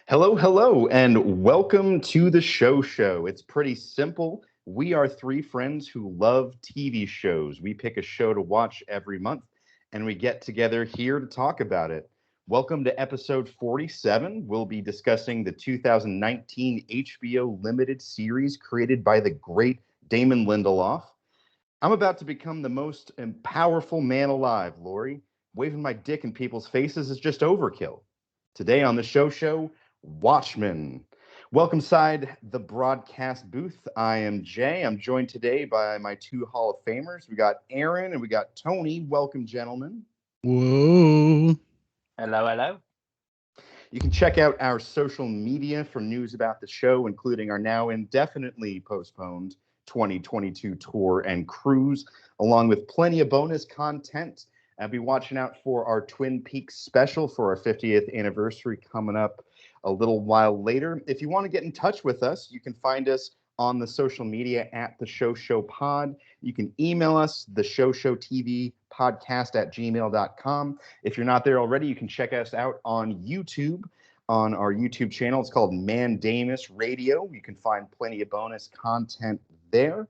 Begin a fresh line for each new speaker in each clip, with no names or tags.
Hello, hello, and welcome to the show. It's pretty simple. We are three friends who love TV shows. We pick a show to watch every month, and we get together here to talk about it. Welcome to episode 47. We'll be discussing the 2019 HBO limited series created by the great Damon Lindelof. I'm about to become the most powerful man alive, Lori. Waving my dick in people's faces is just overkill. Today on the show, Watchmen. Welcome side the broadcast booth. I am Jay. I'm joined today by my two Hall of Famers. We got Aaron and we got Tony. Welcome, gentlemen.
Whoa.
Hello, hello.
You can check out our social media for news about the show, including our now indefinitely postponed 2022 tour and cruise, along with plenty of bonus content. I'll be watching out for our Twin Peaks special for our 50th anniversary coming up a little while later. If you want to get in touch with us, you can find us on the social media at the Show Pod. You can email us, the Show TV podcast at gmail.com. If you're not there already, you can check us out on YouTube. On our YouTube channel, it's called Mandamus Radio. You can find plenty of bonus content there.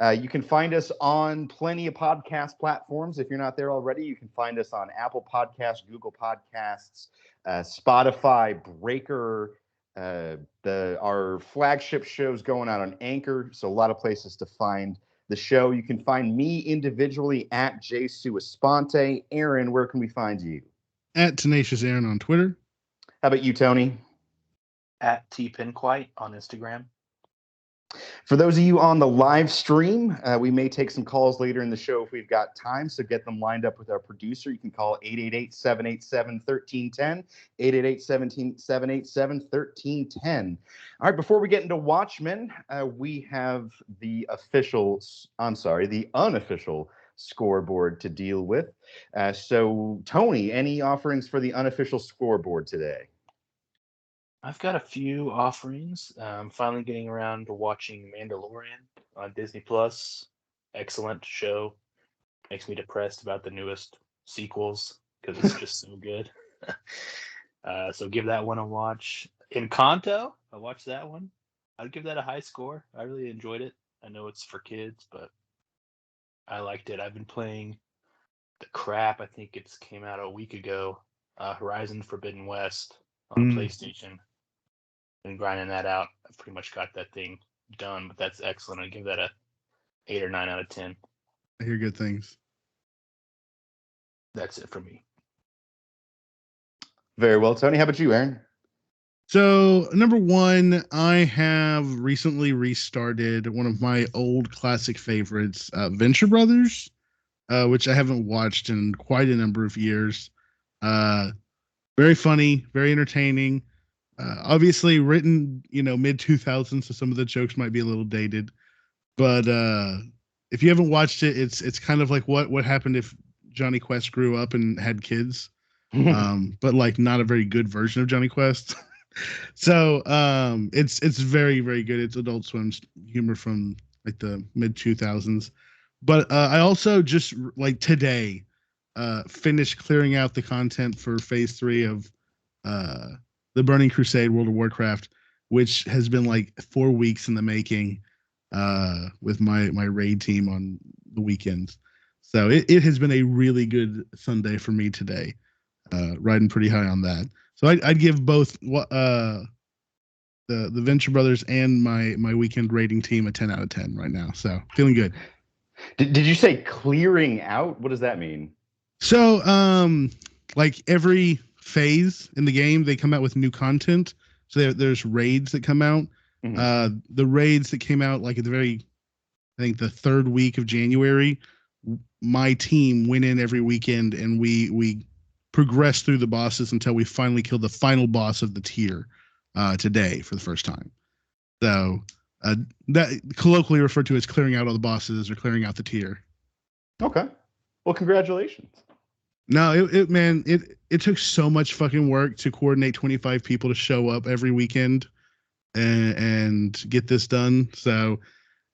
You can find us on plenty of podcast platforms. If you're not there already, you can find us on Apple Podcasts, Google Podcasts, Spotify, Breaker. Our flagship show's going out on Anchor, so a lot of places to find the show. You can find me individually at jsuesponte. Aaron, where can we find you?
At Tenacious Aaron on Twitter.
How about you, Tony?
At tpinquite on Instagram.
For those of you on the live stream, we may take some calls later in the show if we've got time, so get them lined up with our producer. You can call 888-787-1310, 888-787-1310. All right, before we get into Watchmen, we have the unofficial scoreboard to deal with. So, Tony, any offerings for the unofficial scoreboard today?
I've got a few offerings. I'm finally getting around to watching Mandalorian on Disney Plus. Excellent show. Makes me depressed about the newest sequels because it's just so good. So give that one a watch. Encanto, I watched that one. I'd give that a high score. I really enjoyed it. I know it's for kids, but I liked it. I've been playing the crap. I think it's came out a week ago. Horizon Forbidden West on PlayStation. Been grinding that out. I've pretty much got that thing done, but that's excellent. I give that a 8 or 9 out of 10.
I hear good things.
That's it for me.
Very well, Tony. How about you, Aaron?
So, number one, I have recently restarted one of my old classic favorites, Venture Brothers, which I haven't watched in quite a number of years. Very funny, very entertaining. Obviously written, mid 2000s, so some of the jokes might be a little dated. But if you haven't watched it, it's kind of like what happened if Johnny Quest grew up and had kids, but like not a very good version of Johnny Quest. So it's very, very good. It's Adult Swim's humor from like the mid 2000s. But I also just like today finished clearing out the content for phase 3 of the Burning Crusade World of Warcraft, which has been like 4 weeks in the making with my raid team on the weekends. So it has been a really good Sunday for me today, riding pretty high on that. So I'd give both the Venture Brothers and my weekend raiding team a 10 out of 10 right now. So feeling good.
Did you say clearing out? What does that mean?
So like every phase in the game, they come out with new content. So there's raids that come out. Mm-hmm. The raids that came out like at I think the 3rd week of January, my team went in every weekend and we progressed through the bosses until we finally killed the final boss of the tier today for the first time. So that colloquially referred to as clearing out all the bosses or clearing out the tier.
Okay. Well, congratulations.
No, it took so much fucking work to coordinate 25 people to show up every weekend and get this done. So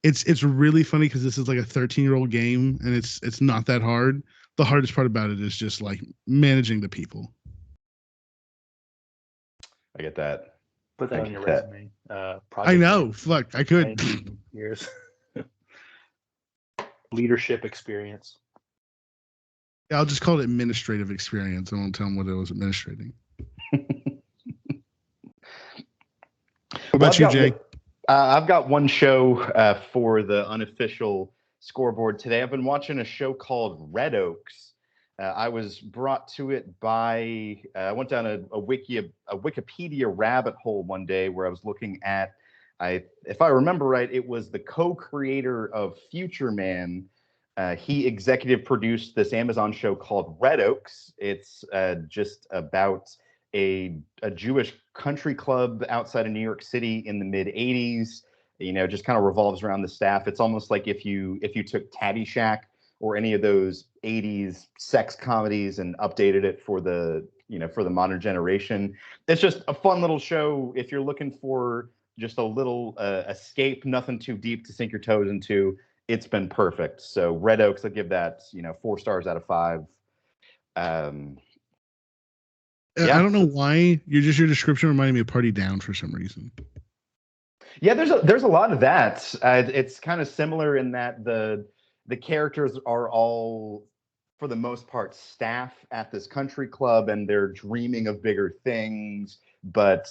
it's really funny because this is like a 13-year-old game and it's not that hard. The hardest part about it is just like managing the people.
I get that.
Put that
I
on your
get that.
resume.
I
Project
know.
management,
Fuck, I could.
19 years. Leadership experience.
I'll just call it administrative experience. I won't tell them what it was administrating. What about you, Jay?
I've got one show for the unofficial scoreboard today. I've been watching a show called Red Oaks. I was brought to it by, I went down a Wikipedia rabbit hole one day where I was looking at, if I remember right, it was the co-creator of Future Man. He executive produced this Amazon show called Red Oaks. It's just about a Jewish country club outside of New York City in the mid 80s. Just kind of revolves around the staff. It's almost like if you took Caddyshack or any of those 80s sex comedies and updated it for the modern generation. It's just a fun little show if you're looking for just a little escape, nothing too deep to sink your toes into. It's been perfect. So Red Oaks, I give that 4 stars out of 5.
I don't know why your description reminded me of Party Down for some reason.
Yeah, there's a lot of that. It's kind of similar in that the characters are all, for the most part, staff at this country club, and they're dreaming of bigger things, but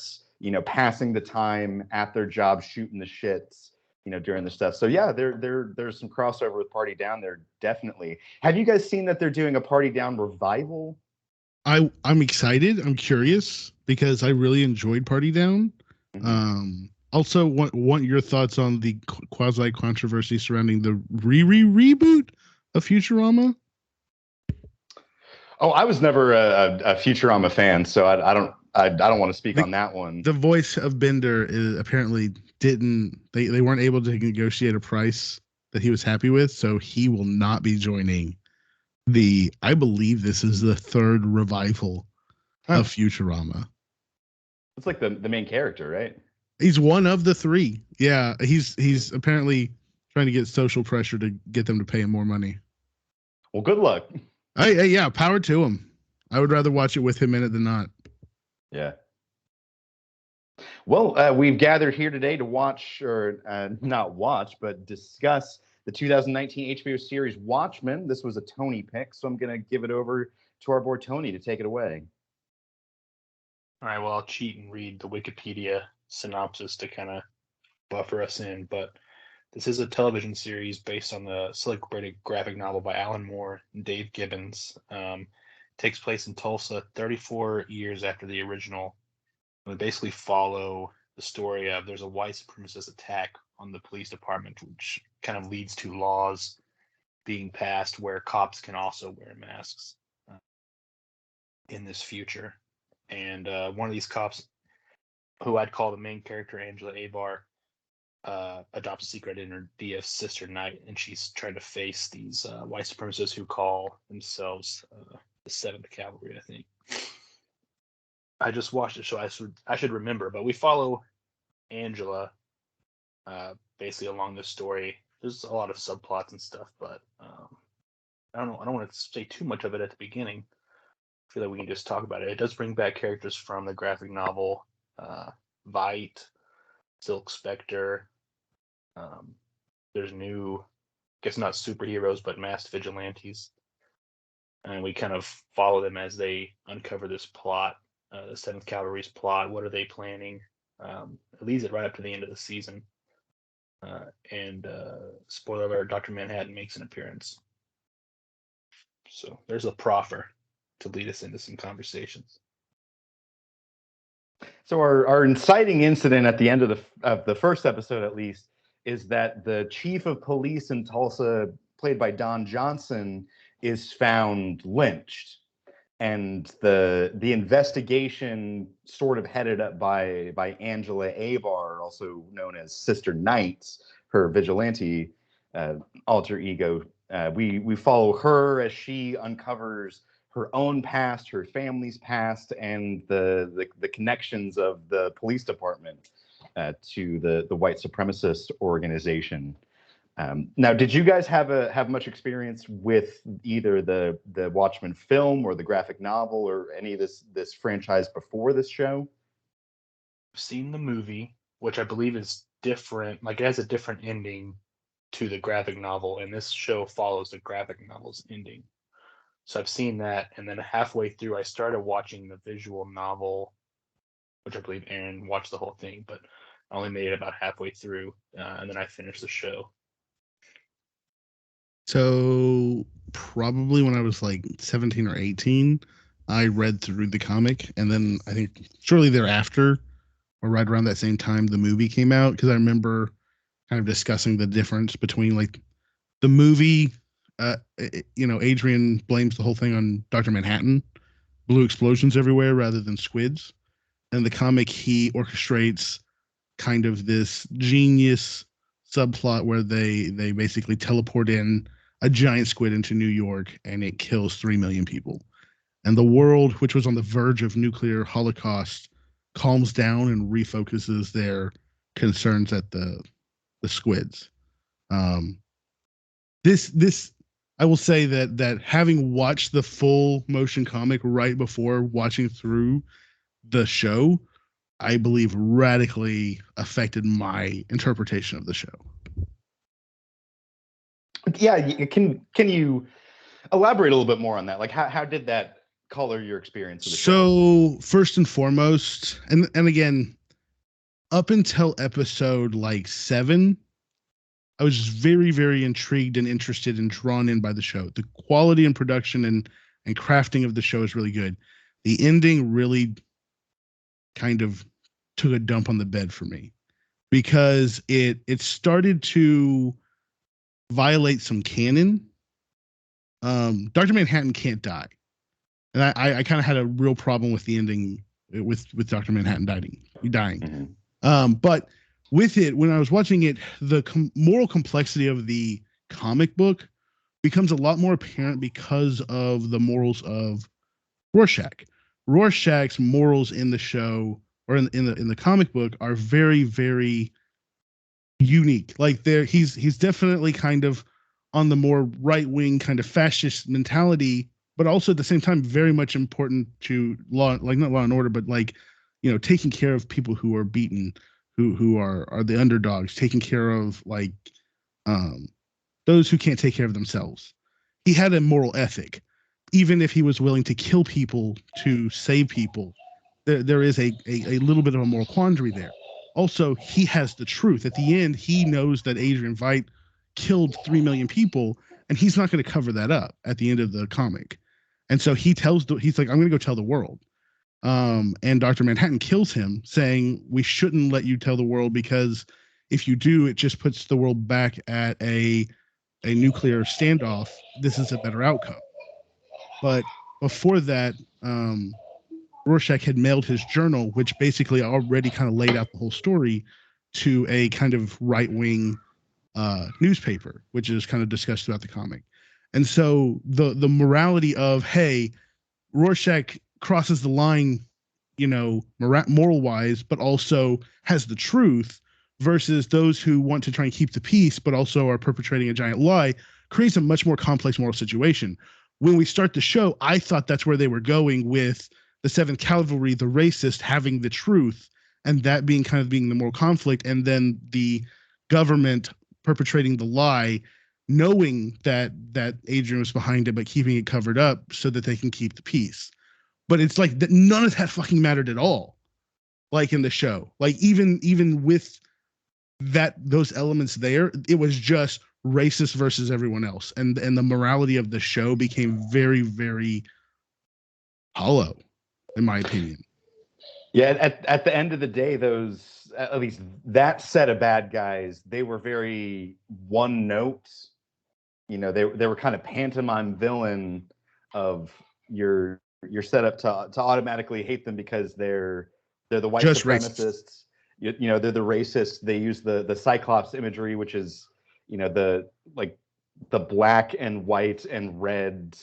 passing the time at their job, shooting the shits, during the stuff. So yeah, there's some crossover with Party Down there, definitely. Have you guys seen that they're doing a Party Down revival?
I'm excited. I'm curious because I really enjoyed Party Down.
Mm-hmm.
Also, want your thoughts on the quasi controversy surrounding the reboot of Futurama?
Oh, I was never a Futurama fan, so I don't want to speak on that one.
The voice of Bender apparently didn't. They weren't able to negotiate a price that he was happy with, so he will not be joining I believe this is the 3rd revival of Futurama.
It's like the main character, right?
He's one of the 3. Yeah, he's apparently trying to get social pressure to get them to pay him more money.
Well, good luck.
Yeah, power to him. I would rather watch it with him in it than not.
Yeah. Well, we've gathered here today to watch, or not watch, but discuss the 2019 HBO series Watchmen. This was a Tony pick, so I'm going to give it over to our boy Tony to take it away.
All right, well, I'll cheat and read the Wikipedia synopsis to kind of buffer us in, but this is a television series based on the celebrated graphic novel by Alan Moore and Dave Gibbons. Takes place in Tulsa 34 years after the original. We basically follow the story of there's a white supremacist attack on the police department, which kind of leads to laws being passed where cops can also wear masks in this future. And one of these cops, who I'd call the main character, Angela Abar, adopts a secret identity of Sister Night, and she's trying to face these white supremacists who call themselves the 7th Cavalry, I think. I just watched it, so I should remember. But we follow Angela basically along this story. There's a lot of subplots and stuff, but I don't know. I don't want to say too much of it at the beginning. I feel like we can just talk about it. It does bring back characters from the graphic novel, Vite, Silk Spectre. There's new, I guess not superheroes, but masked vigilantes. And we kind of follow them as they uncover this plot, the 7th Cavalry's plot. What are they planning? It leads it right up to the end of the season. And spoiler alert, Dr. Manhattan makes an appearance. So there's a proffer to lead us into some conversations.
So our inciting incident at the end of the first episode, at least, is that the chief of police in Tulsa, played by Don Johnson, is found lynched, and the investigation, sort of headed up by Angela Abar, also known as Sister Night, her vigilante alter ego. We follow her as she uncovers her own past, her family's past, and the connections of the police department to the white supremacist organization. Now, did you guys have much experience with either the Watchmen film or the graphic novel or any of this franchise before this show?
seen the movie, which I believe is different. Like it has a different ending to the graphic novel, and this show follows the graphic novel's ending. So I've seen that, and then halfway through, I started watching the visual novel, which I believe Aaron watched the whole thing, but I only made it about halfway through, and then I finished the show.
So probably when I was like 17 or 18, I read through the comic, and then I think shortly thereafter, or right around that same time, the movie came out, because I remember kind of discussing the difference between like the movie. Adrian blames the whole thing on Dr. Manhattan, blue explosions everywhere rather than squids. And the comic, he orchestrates kind of this genius subplot where they basically teleport in a giant squid into New York, and it kills 3 million people. And the world, which was on the verge of nuclear holocaust, calms down and refocuses their concerns at the squids. Um, this I will say that having watched the full motion comic right before watching through the show, I believe radically affected my interpretation of the show.
Yeah, can you elaborate a little bit more on that? Like how did that color your experience of the show?
So first and foremost, and again, up until episode like 7, I was just very, very intrigued and interested and drawn in by the show. The quality and production and crafting of the show is really good. The ending really kind of took a dump on the bed for me, because it started to violate some canon. Dr. Manhattan can't die, and I kind of had a real problem with the ending with Dr. Manhattan dying.
Mm-hmm.
But with it, when I was watching it, the moral complexity of the comic book becomes a lot more apparent because of the morals of Rorschach. Rorschach's morals in the show, or in the comic book, are very, very unique. Like he's definitely kind of on the more right wing kind of fascist mentality, but also at the same time very much important to law, like not law and order, but like, taking care of people who are beaten, who are the underdogs, taking care of like um those who can't take care of themselves. He had a moral ethic, even if he was willing to kill people to save people. There is a little bit of a moral quandary there. Also, he has the truth. At the end, he knows that Adrian Veidt killed 3 million people, and he's not going to cover that up at the end of the comic. And so he's like, I'm going to go tell the world. And Dr. Manhattan kills him, saying, we shouldn't let you tell the world, because if you do, it just puts the world back at a nuclear standoff. This is a better outcome. But before that, Rorschach had mailed his journal, which basically already kind of laid out the whole story, to a kind of right wing newspaper, which is kind of discussed throughout the comic. And so the morality of, hey, Rorschach crosses the line, moral wise, but also has the truth, versus those who want to try and keep the peace, but also are perpetrating a giant lie, creates a much more complex moral situation. When we start the show, I thought that's where they were going with the 7th Cavalry, the racist, having the truth, and that being the moral conflict, and then the government perpetrating the lie, knowing that Adrian was behind it, but keeping it covered up so that they can keep the peace. But it's like that none of that fucking mattered at all. Like in the show, like even with those elements there, it was just racist versus everyone else, and the morality of the show became very, very hollow, in my opinion.
Yeah, at the end of the day, those, at least that set of bad guys, they were very one note. They were kind of pantomime villain of you're set up to automatically hate them because they're the white
Just
supremacists. They're the racists. They use the Cyclops imagery, which is the black and white and red,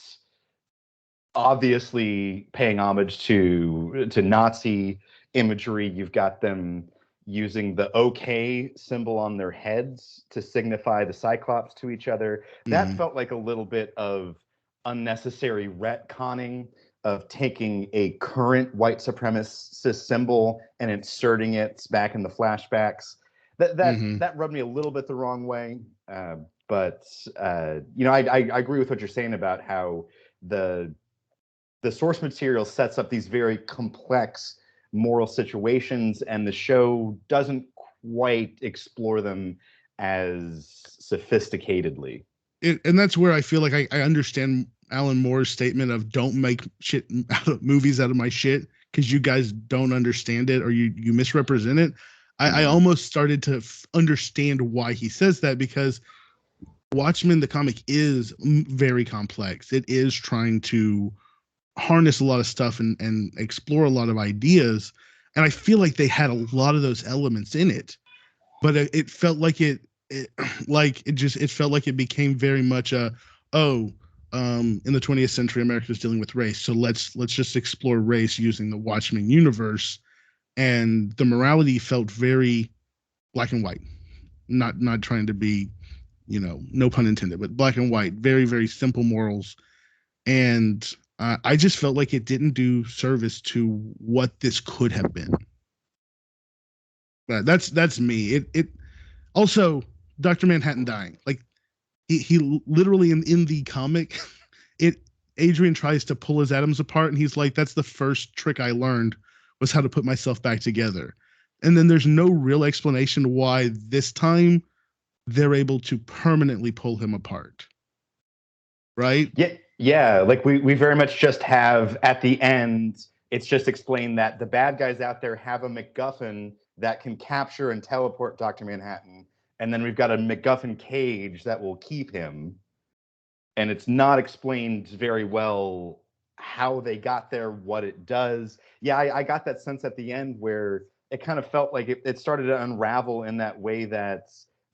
obviously paying homage to Nazi imagery. You've got them using the OK symbol on their heads to signify the Cyclops to each other. That felt like a little bit of unnecessary retconning of taking a current white supremacist symbol and inserting it back in the flashbacks. That rubbed me a little bit the wrong way. But you know, I agree with what you're saying about how the source material sets up these very complex moral situations, and the show doesn't quite explore them as sophisticatedly.
And that's where I feel like I understand Alan Moore's statement of don't make movies out of my shit because you guys don't understand it or you misrepresent it. I almost started to understand why he says that, because Watchmen, the comic, is very complex. It is trying to harness a lot of stuff and explore a lot of ideas. And I feel like they had a lot of those elements in it, but it felt like it felt like it became very much in the 20th century, America was dealing with race. So let's just explore race using the Watchmen universe. And the morality felt very black and white, not trying to be, you know, no pun intended, but black and white, very, very simple morals. And I just felt like it didn't do service to what this could have been. But that's me. It also, Dr. Manhattan dying. Like he literally in the comic, Adrian tries to pull his atoms apart and he's like, that's the first trick I learned, was how to put myself back together. And then there's no real explanation why this time they're able to permanently pull him apart. Right?
Yeah, like we very much just have at the end, it's just explained that the bad guys out there have a MacGuffin that can capture and teleport Dr. Manhattan, and then we've got a MacGuffin cage that will keep him. And it's not explained very well how they got there, what it does. Yeah, I got that sense at the end where it kind of felt like it started to unravel in that way that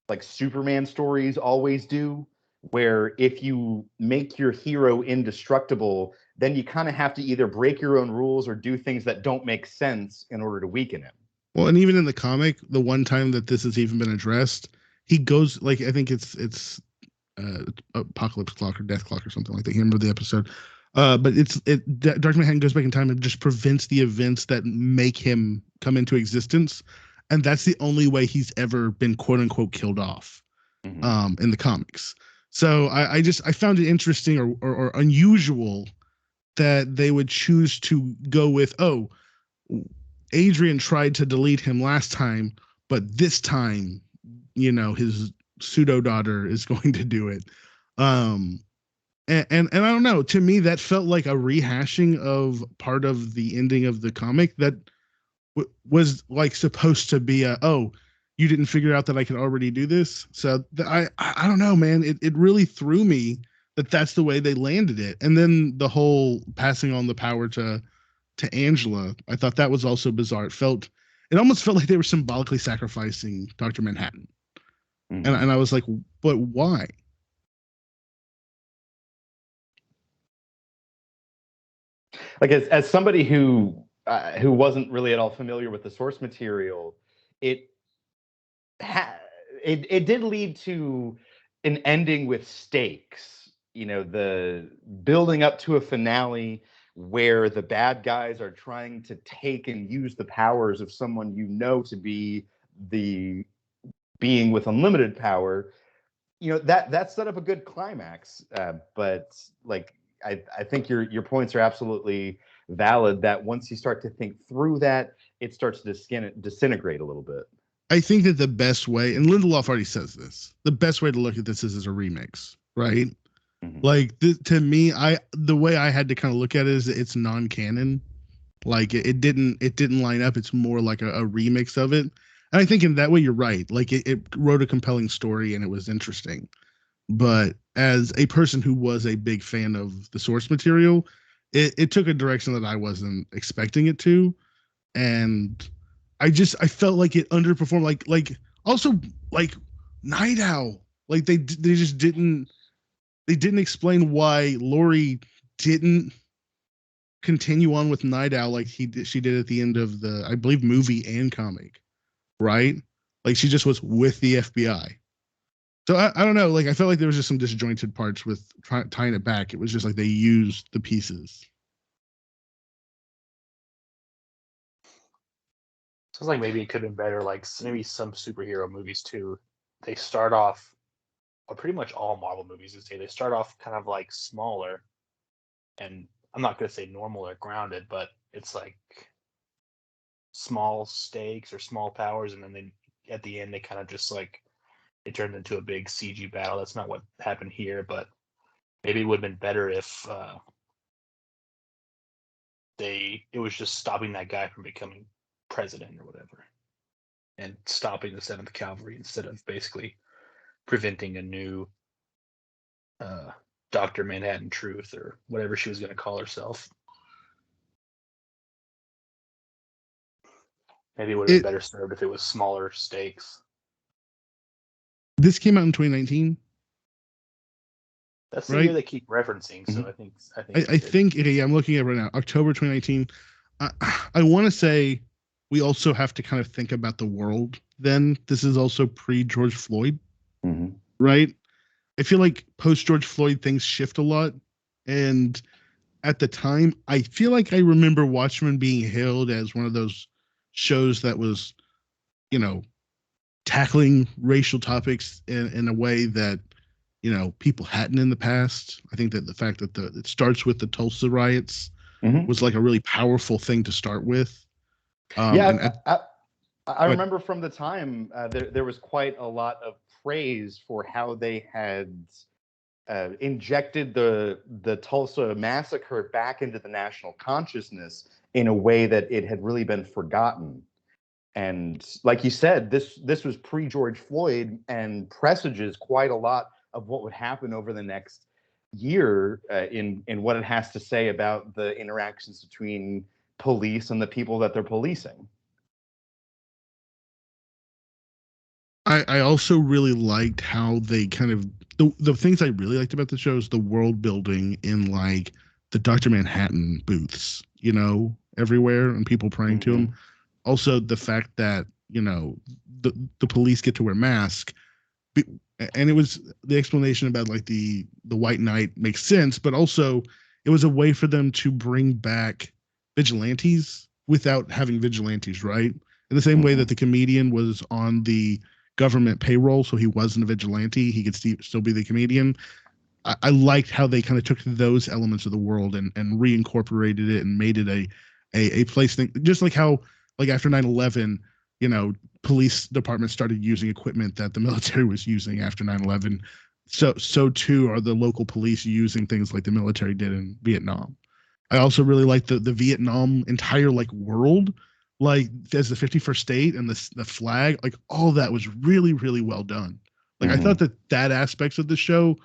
like Superman stories always do, where if you make your hero indestructible, then you kind of have to either break your own rules or do things that don't make sense in order to weaken him.
Well, and even in the comic, the one time that this has even been addressed, he goes, like, I think it's Apocalypse Clock or Death Clock or something like that. You remember the episode? But Dr. Manhattan goes back in time and just prevents the events that make him come into existence, and that's the only way he's ever been quote unquote killed off in the comics. So I found it interesting or unusual that they would choose to go with, Adrian tried to delete him last time, but this time, you know, his pseudo daughter is going to do it. And I don't know, to me that felt like a rehashing of part of the ending of the comic that was like supposed to be you didn't figure out that I could already do this. So I don't know, man. It really threw me that that's the way they landed it. And then the whole passing on the power to Angela, I thought that was also bizarre. It almost felt like they were symbolically sacrificing Dr. Manhattan. And I was like, but why?
Like as somebody who wasn't really at all familiar with the source material, it did lead to an ending with stakes. You know, the building up to a finale where the bad guys are trying to take and use the powers of someone you know to be the being with unlimited power. You know, that set up a good climax. But like I think your points are absolutely valid, that once you start to think through that, it starts to disintegrate a little bit.
I think that the best way, and Lindelof already says this, the best way to look at this is as a remix, right? Like to me, the way I had to kind of look at it is it's non-canon. Like it didn't line up. It's more like a remix of it. And I think in that way you're right. Like it wrote a compelling story and it was interesting. But as a person who was a big fan of the source material, it took a direction that I wasn't expecting it to. And I felt like it underperformed. Like also like Night Owl. Like they just didn't explain why Laurie didn't continue on with Night Owl like she did at the end of the, I believe, movie and comic, right? Like she just was with the FBI. So I don't know. Like I felt like there was just some disjointed parts with tying it back. It was just like they used the pieces.
Sounds like maybe it could have been better. Like maybe some superhero movies too. They start off, or pretty much all Marvel movies these days, they start off kind of like smaller, and I'm not gonna say normal or grounded, but it's like small stakes or small powers, and then they at the end they kind of just like it turned into a big CG battle. That's not what happened here, but maybe it would have been better if it was just stopping that guy from becoming president or whatever, and stopping the Seventh Cavalry instead of basically preventing a new Dr. Manhattan Truth or whatever she was going to call herself. Maybe it would have been better served if it was smaller stakes.
This came out in 2019.
That's the year they keep referencing, so
mm-hmm. I think yeah, I'm looking at it right now, October 2019. I want to say we also have to kind of think about the world. Then this is also pre-George Floyd, right? I feel like post-George Floyd things shift a lot, and at the time, I feel like I remember Watchmen being hailed as one of those shows that was, tackling racial topics in a way that people hadn't in the past. I think that the fact that it starts with the Tulsa riots was like a really powerful thing to start with.
I remember from the time there was quite a lot of praise for how they had injected the Tulsa massacre back into the national consciousness in a way that it had really been forgotten. And like you said, this was pre-George Floyd and presages quite a lot of what would happen over the next year in what it has to say about the interactions between police and the people that they're policing.
I also really liked how they kind of the things I really liked about the show is the world building in like the Dr. Manhattan booths, everywhere, and people praying to him. Also, the fact that the police get to wear masks, and it was the explanation about like the White Knight makes sense, but also it was a way for them to bring back vigilantes without having vigilantes, right? In the same way that the comedian was on the government payroll, so he wasn't a vigilante, he could still be the comedian. I liked how they kind of took those elements of the world and reincorporated it and made it a place thing, just like how like after 9/11, police departments started using equipment that the military was using after 9/11. So too are the local police using things like the military did in Vietnam. I also really like the Vietnam entire like world, like as the 51st state and the flag, like all that was really, really well done. Like I thought that aspects of the show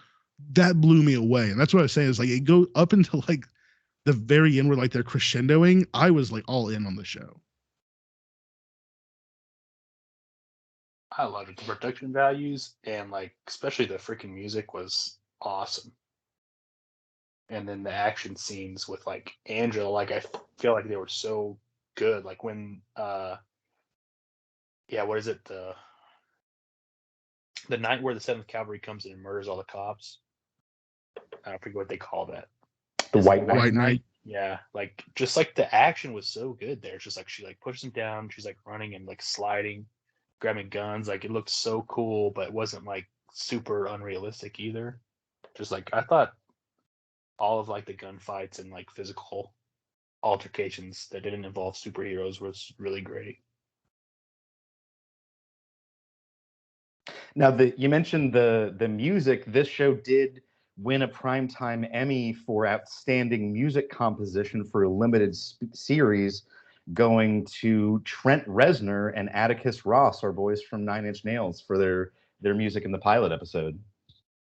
that blew me away. And that's what I was saying is like it goes up until like the very end where like they're crescendoing. I was like all in on the show.
I love it. The production values and like especially the freaking music was awesome. And then the action scenes with like Angela, like I feel like they were so good. Like when what is it? The night where the Seventh Cavalry comes in and murders all the cops. I forget what they call that.
The White Knight.
Yeah, like just like the action was so good there. It's just like she like pushes him down, she's like running and like sliding, grabbing guns. Like it looked so cool, but it wasn't like super unrealistic either. Just like I thought all of like the gunfights and like physical altercations that didn't involve superheroes was really great.
Now, you mentioned the music. This show did win a Primetime Emmy for Outstanding Music Composition for a limited series, going to Trent Reznor and Atticus Ross, our boys from Nine Inch Nails, for their music in the pilot episode.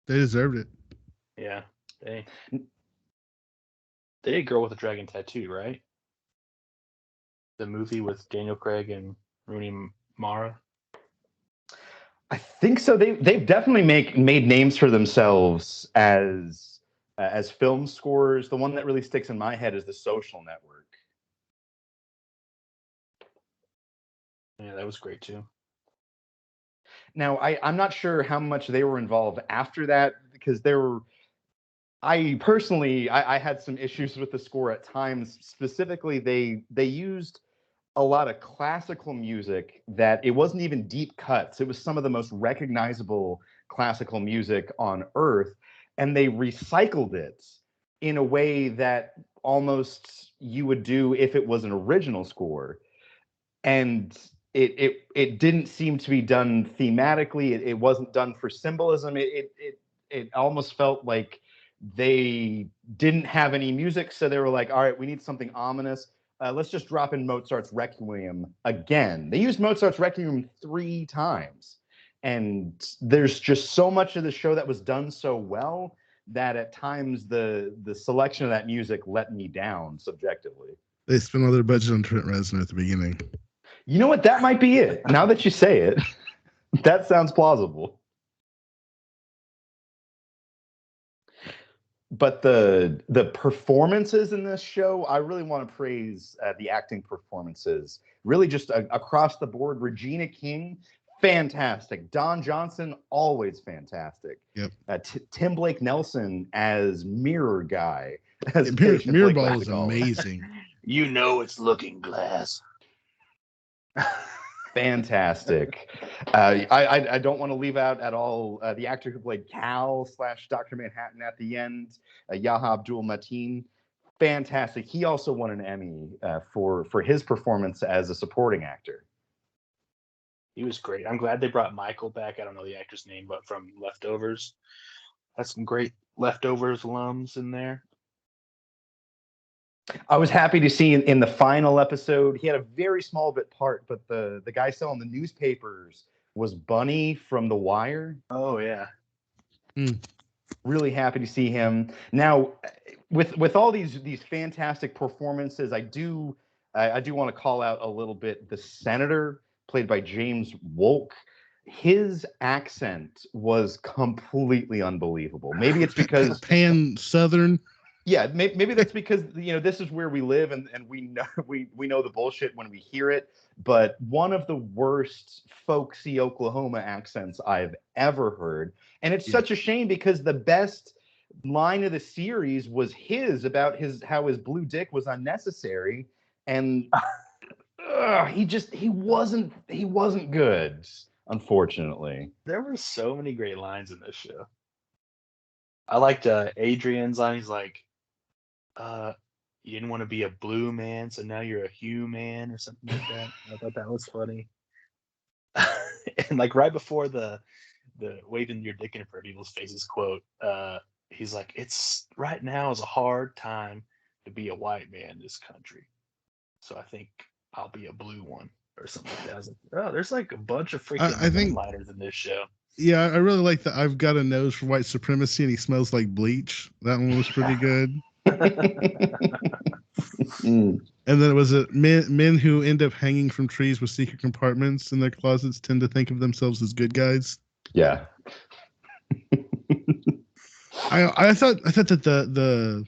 They deserved it.
Yeah, they did Girl with a Dragon Tattoo, right? The movie with Daniel Craig and Rooney Mara.
I think so. They've definitely made names for themselves as film scores. The one that really sticks in my head is The Social Network.
Yeah, that was great too.
Now, I'm not sure how much they were involved after that, because I personally had some issues with the score at times. Specifically, they used a lot of classical music that it wasn't even deep cuts. It was some of the most recognizable classical music on earth, and they recycled it in a way that almost you would do if it was an original score. And it didn't seem to be done thematically. It wasn't done for symbolism. It almost felt like they didn't have any music, so they were like, all right, we need something ominous. Let's just drop in Mozart's Requiem again. They used Mozart's Requiem 3 times. And there's just so much of the show that was done so well that at times the selection of that music let me down subjectively.
They spent all their budget on Trent Reznor at the beginning.
You know what? That might be it. Now that you say it, that sounds plausible. But the performances in this show, I really want to praise the acting performances. Really just across the board. Regina King, fantastic. Don Johnson, always fantastic.
Yep.
Tim Blake Nelson as Mirror Guy.
Mirrorball is amazing.
You know it's Looking Glass.
Fantastic. I don't want to leave out at all the actor who played Cal / Dr. Manhattan at the end, Yahya Abdul Mateen. Fantastic. He also won an Emmy for his performance as a supporting actor.
He was great. I'm glad they brought Michael back. I don't know the actor's name, but from Leftovers. That's some great Leftovers alums in there.
I was happy to see in the final episode, he had a very small bit part, but the guy selling the newspapers was Bunny from The Wire.
Oh, yeah.
Really happy to see him. Now, with all these fantastic performances, I do want to call out a little bit the senator, played by James Wolk. His accent was completely unbelievable. Maybe it's because
Pan Southern.
Yeah, maybe that's because this is where we live, and we know the bullshit when we hear it. But one of the worst folksy Oklahoma accents I've ever heard, and it's such a shame because the best line of the series was his about how his blue dick was unnecessary, and he wasn't good, unfortunately.
There were so many great lines in this show. I liked Adrian's line. He's like, you didn't want to be a blue man, so now you're a human or something like that. I thought that was funny. And like right before the waving your dick in front of people's faces quote, he's like, it's right now is a hard time to be a white man in this country. So I think I'll be a blue one or something like that. I was like, oh, there's like a bunch of freaking one-liners in this show.
Yeah, I really like that. I've got a nose for white supremacy and he smells like bleach. That one was pretty good. And then it was men who end up hanging from trees with secret compartments in their closets tend to think of themselves as good guys.
Yeah.
I thought that the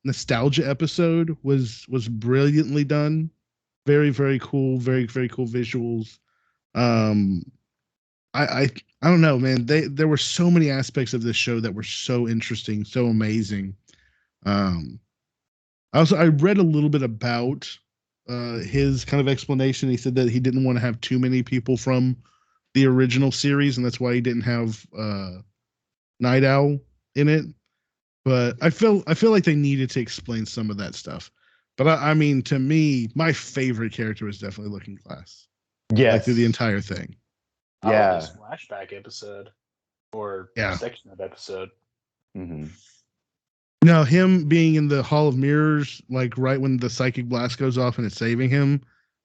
nostalgia episode was brilliantly done. Very, very cool. Very, very cool visuals. I don't know, man. There were so many aspects of this show that were so interesting, so amazing. I read a little bit about his kind of explanation. He said that he didn't want to have too many people from the original series, and that's why he didn't have Night Owl in it. But I feel like they needed to explain some of that stuff. But I mean, to me, my favorite character was definitely Looking Glass.
Yeah,
like through the entire thing.
Yeah,
this flashback episode or section of episode.
Mm-hmm.
No, him being in the Hall of Mirrors, like right when the psychic blast goes off and it's saving him,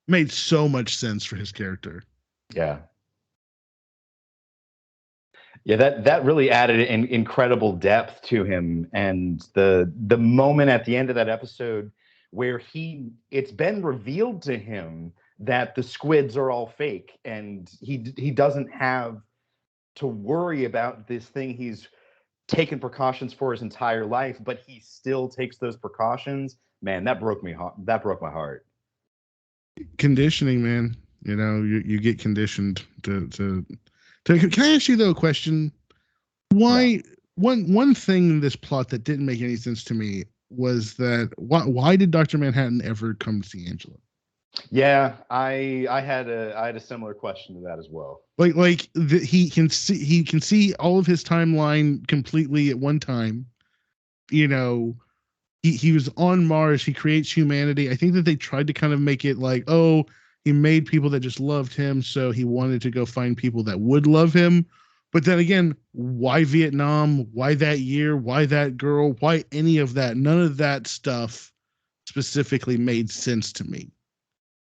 made so much sense for his character.
Yeah. Yeah, that really added an incredible depth to him. And the moment at the end of that episode where it's been revealed to him that the squids are all fake and he doesn't have to worry about this thing he's taken precautions for his entire life, but he still takes those precautions. Man, that broke my heart.
Conditioning, man. You get conditioned to. Can I ask you though a question? Why one thing in this plot that didn't make any sense to me was that why did Dr. Manhattan ever come to see Angela?
Yeah, I had a similar question to that as well.
He can see all of his timeline completely at one time. You know, he was on Mars. He creates humanity. I think that they tried to kind of make it like, oh, he made people that just loved him, so he wanted to go find people that would love him. But then again, why Vietnam? Why that year? Why that girl? Why any of that? None of that stuff specifically made sense to me.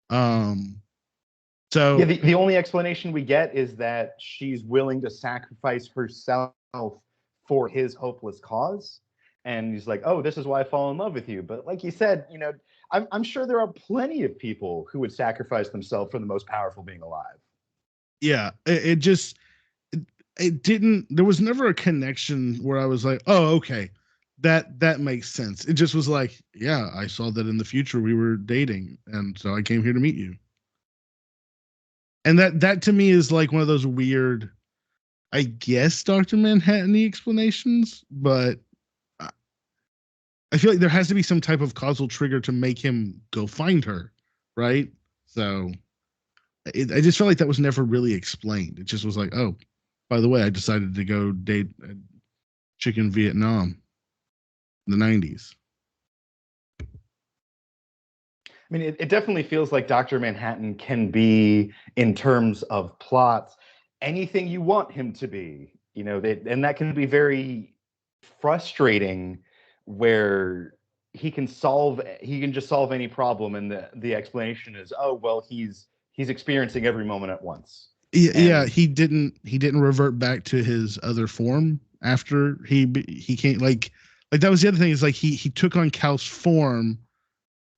So
yeah, the only explanation we get is that she's willing to sacrifice herself for his hopeless cause. And he's like, oh, this is why I fall in love with you. But like you said, I'm sure there are plenty of people who would sacrifice themselves for the most powerful being alive.
Yeah, it didn't. There was never a connection where I was like, oh, okay, that makes sense. It just was like, yeah, I saw that in the future we were dating, and so I came here to meet you. And that to me is like one of those weird, I guess, Dr. Manhattan-y explanations, but I feel like there has to be some type of causal trigger to make him go find her, right? So I just felt like that was never really explained. It just was like, oh, by the way, I decided to go date a chick in Vietnam in the 90s.
I mean, it definitely feels like Dr. Manhattan can be, in terms of plots, anything you want him to be. And that can be very frustrating, where he can just solve any problem, and the explanation is, oh well, he's experiencing every moment at once.
Yeah, he didn't revert back to his other form after he can't like that was the other thing is like he took on Cal's form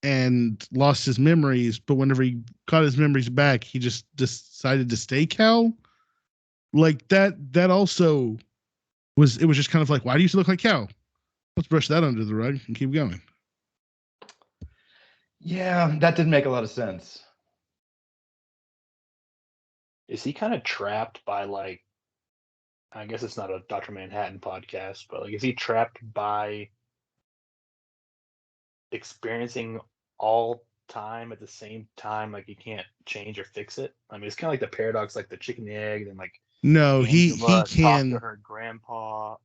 and lost his memories, but whenever he got his memories back, he just decided to stay Cal. Like that also was just kind of like, why do you look like Cal? Let's brush that under the rug and keep going.
Yeah, that didn't make a lot of sense.
Is he kind of trapped by, like, I guess it's not a Dr. Manhattan podcast, but like, is he trapped by experiencing all time at the same time? Like, he can't change or fix it. I mean, it's kind of like the paradox, like the chicken and the egg, and like
no, he can
talk to her grandpa.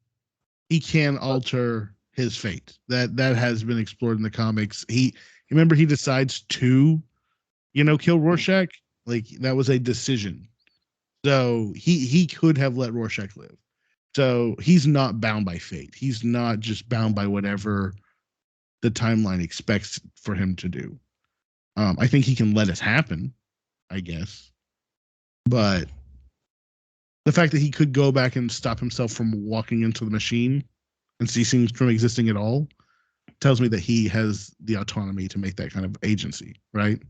He can alter his fate. That has been explored in the comics. Remember he decides to, kill Rorschach. Like that was a decision. So he could have let Rorschach live. So he's not bound by fate. He's not just bound by whatever the timeline expects for him to do. I think he can let it happen, I guess. But the fact that he could go back and stop himself from walking into the machine and ceasing from existing at all tells me that he has the autonomy to make that kind of agency, right?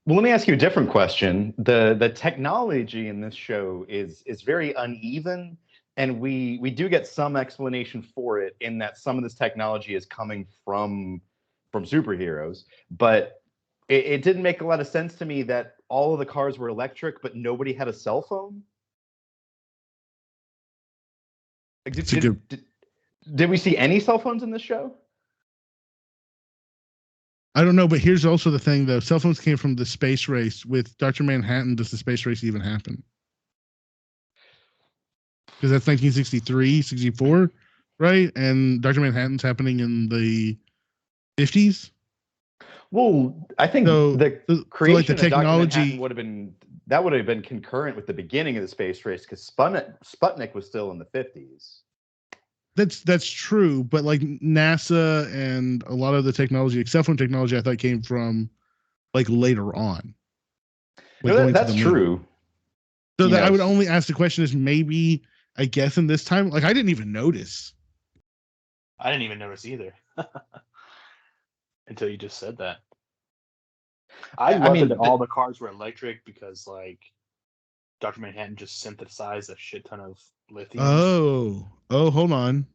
Well, let me ask you a different question. The technology in this show is very uneven, and we do get some explanation for it in that some of this technology is coming from superheroes, but it didn't make a lot of sense to me that all of the cars were electric, but nobody had a cell phone. Like, did we see any cell phones in this show?
I don't know, but here's also the thing, though. Cell phones came from the space race. With Dr. Manhattan, does the space race even happen? Because that's 1963, 64, right? And Dr. Manhattan's happening in the 50s.
Well, I think the creation
the technology
of Dr. Manhattan would have been concurrent with the beginning of the space race, because Sputnik was still in the 50s.
That's true, but like NASA and a lot of the technology, cell phone technology, I thought came from like later on.
Like no, that's true.
So that I would only ask the question is maybe, I guess in this time, like I didn't even notice.
I didn't even notice either until you just said that. I mean, all the cars were electric because like Dr. Manhattan just synthesized a shit ton of lithium.
Oh, hold on.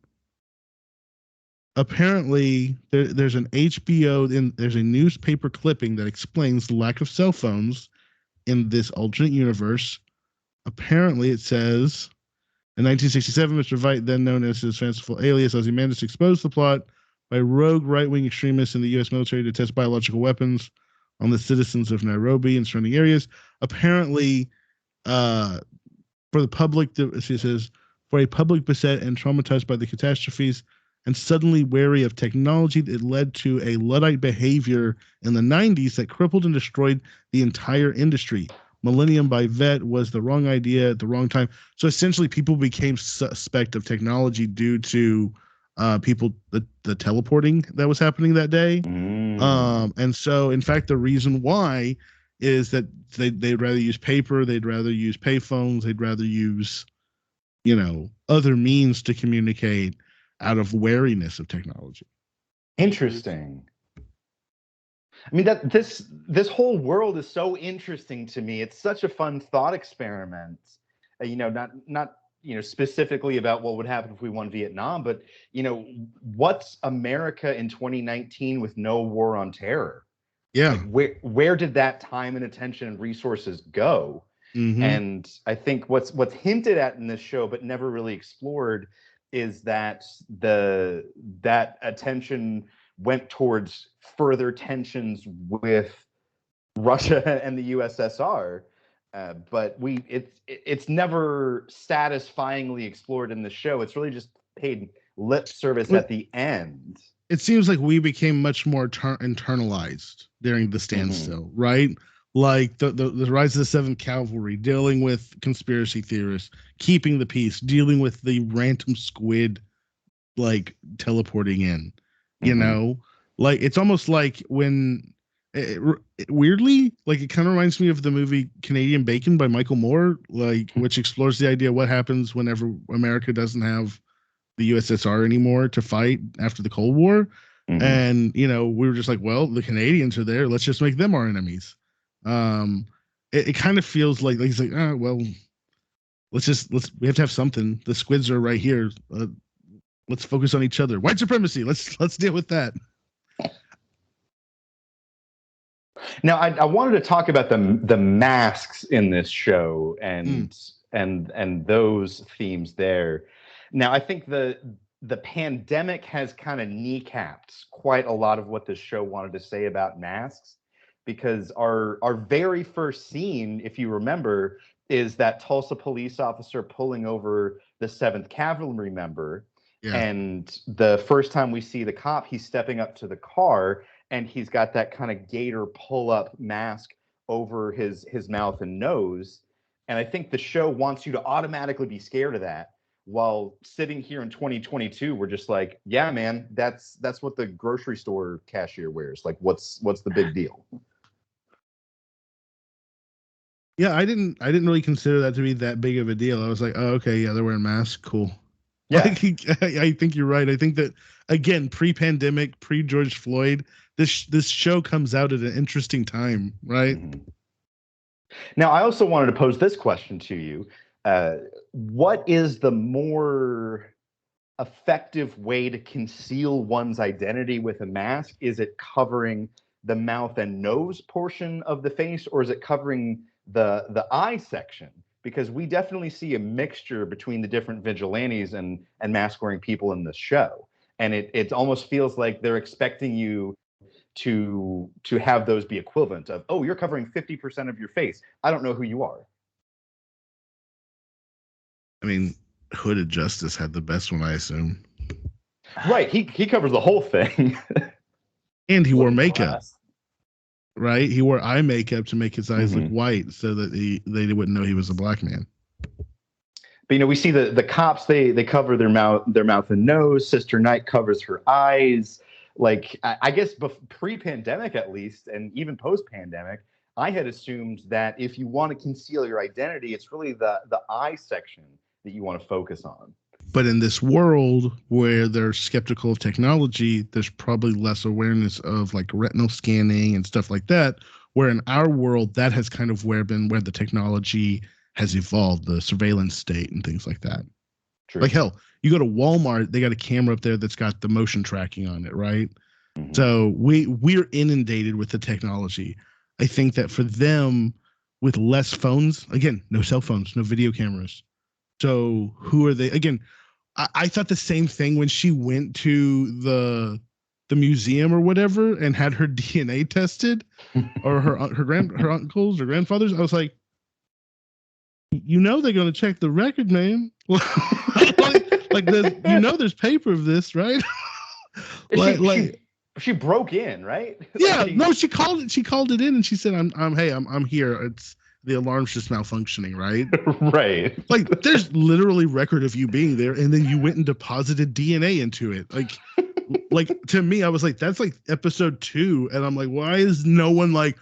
Apparently, there's an there's a newspaper clipping that explains the lack of cell phones in this alternate universe. Apparently, it says, in 1967, Mr. Veidt, then known as his fanciful alias, Ozymandias, exposed the plot by rogue right-wing extremists in the U.S. military to test biological weapons on the citizens of Nairobi and surrounding areas. Apparently, for the public, she says, for a public beset and traumatized by the catastrophes and suddenly wary of technology, it led to a Luddite behavior in the 90s that crippled and destroyed the entire industry. Millennium by Vet was the wrong idea at the wrong time. So essentially, people became suspect of technology due to the teleporting that was happening that day. And so, in fact, the reason why is that they'd rather use paper, they'd rather use payphones, they'd rather use, other means to communicate out of wariness of technology.
Interesting. I mean, that this whole world is so interesting to me. It's such a fun thought experiment. Not specifically about what would happen if we won Vietnam, but what's America in 2019 with no war on terror?
Yeah.
Like, where did that time and attention and resources go?
Mm-hmm.
And I think what's hinted at in this show but never really explored is that that attention went towards further tensions with Russia and the USSR, but it's never satisfyingly explored in the show. It's really just paid lip service at the end.
It seems like we became much more internalized during the standstill, right? Like the rise of the Seventh Cavalry, dealing with conspiracy theorists, keeping the peace, dealing with the random squid, like teleporting in, like it's almost like when weirdly, like it kind of reminds me of the movie Canadian Bacon by Michael Moore, like which explores the idea of what happens whenever America doesn't have the USSR anymore to fight after the Cold War. And we were just like, well, the Canadians are there, let's just make them our enemies. It kind of feels like he's like, well, we have to have something. The squids are right here. Let's focus on each other. White supremacy. Let's deal with that.
Now, I wanted to talk about the masks in this show and those themes there. Now, I think the pandemic has kind of kneecapped quite a lot of what the show wanted to say about masks, because our very first scene, if you remember, is that Tulsa police officer pulling over the 7th Cavalry member. Yeah. And the first time we see the cop, he's stepping up to the car and he's got that kind of gator pull-up mask over his mouth and nose. And I think the show wants you to automatically be scared of that. While sitting here in 2022, we're just like, yeah, man, that's what the grocery store cashier wears. Like, what's the big deal?
Yeah, I didn't really consider that to be that big of a deal. I was like, oh, okay, yeah, they're wearing masks, cool. Yeah, I think you're right. I think that again, pre-pandemic, pre-George Floyd, this show comes out at an interesting time, right?
Now, I also wanted to pose this question to you. What is the more effective way to conceal one's identity with a mask? Is it covering the mouth and nose portion of the face, or is it covering the eye section? Because we definitely see a mixture between the different vigilantes and mask-wearing people in the show. And it almost feels like they're expecting you to have those be equivalent of, oh, you're covering 50% of your face. I don't know who you are.
I mean, Hooded Justice had the best one, I assume.
Right. He covers the whole thing.
And he wore makeup. Right? He wore eye makeup to make his eyes look white so that they wouldn't know he was a black man.
But we see the cops, they cover their mouth and nose. Sister Night covers her eyes. Like, I guess pre-pandemic at least, and even post-pandemic, I had assumed that if you want to conceal your identity, it's really the eye section that you want to focus on.
But in this world where they're skeptical of technology, there's probably less awareness of like retinal scanning and stuff like that. Where in our world, that has kind of where the technology has evolved, the surveillance state and things like that. True. Like hell, you go to Walmart, they got a camera up there that's got the motion tracking on it, right? So we're inundated with the technology. I think that for them, with less phones, again, no cell phones, no video cameras. So who are they? Again, I thought the same thing when she went to the the museum or whatever and had her DNA tested, or her uncles or grandfathers. I was like, they're going to check the record, man. like there's paper of this, right?
She broke in, right?
Yeah, she called it in, and she said, I'm here. It's the alarm's just malfunctioning, right?
Right.
Like, there's literally record of you being there, and then you went and deposited DNA into it. Like to me, I was like, that's like episode 2, and I'm like, why is no one like?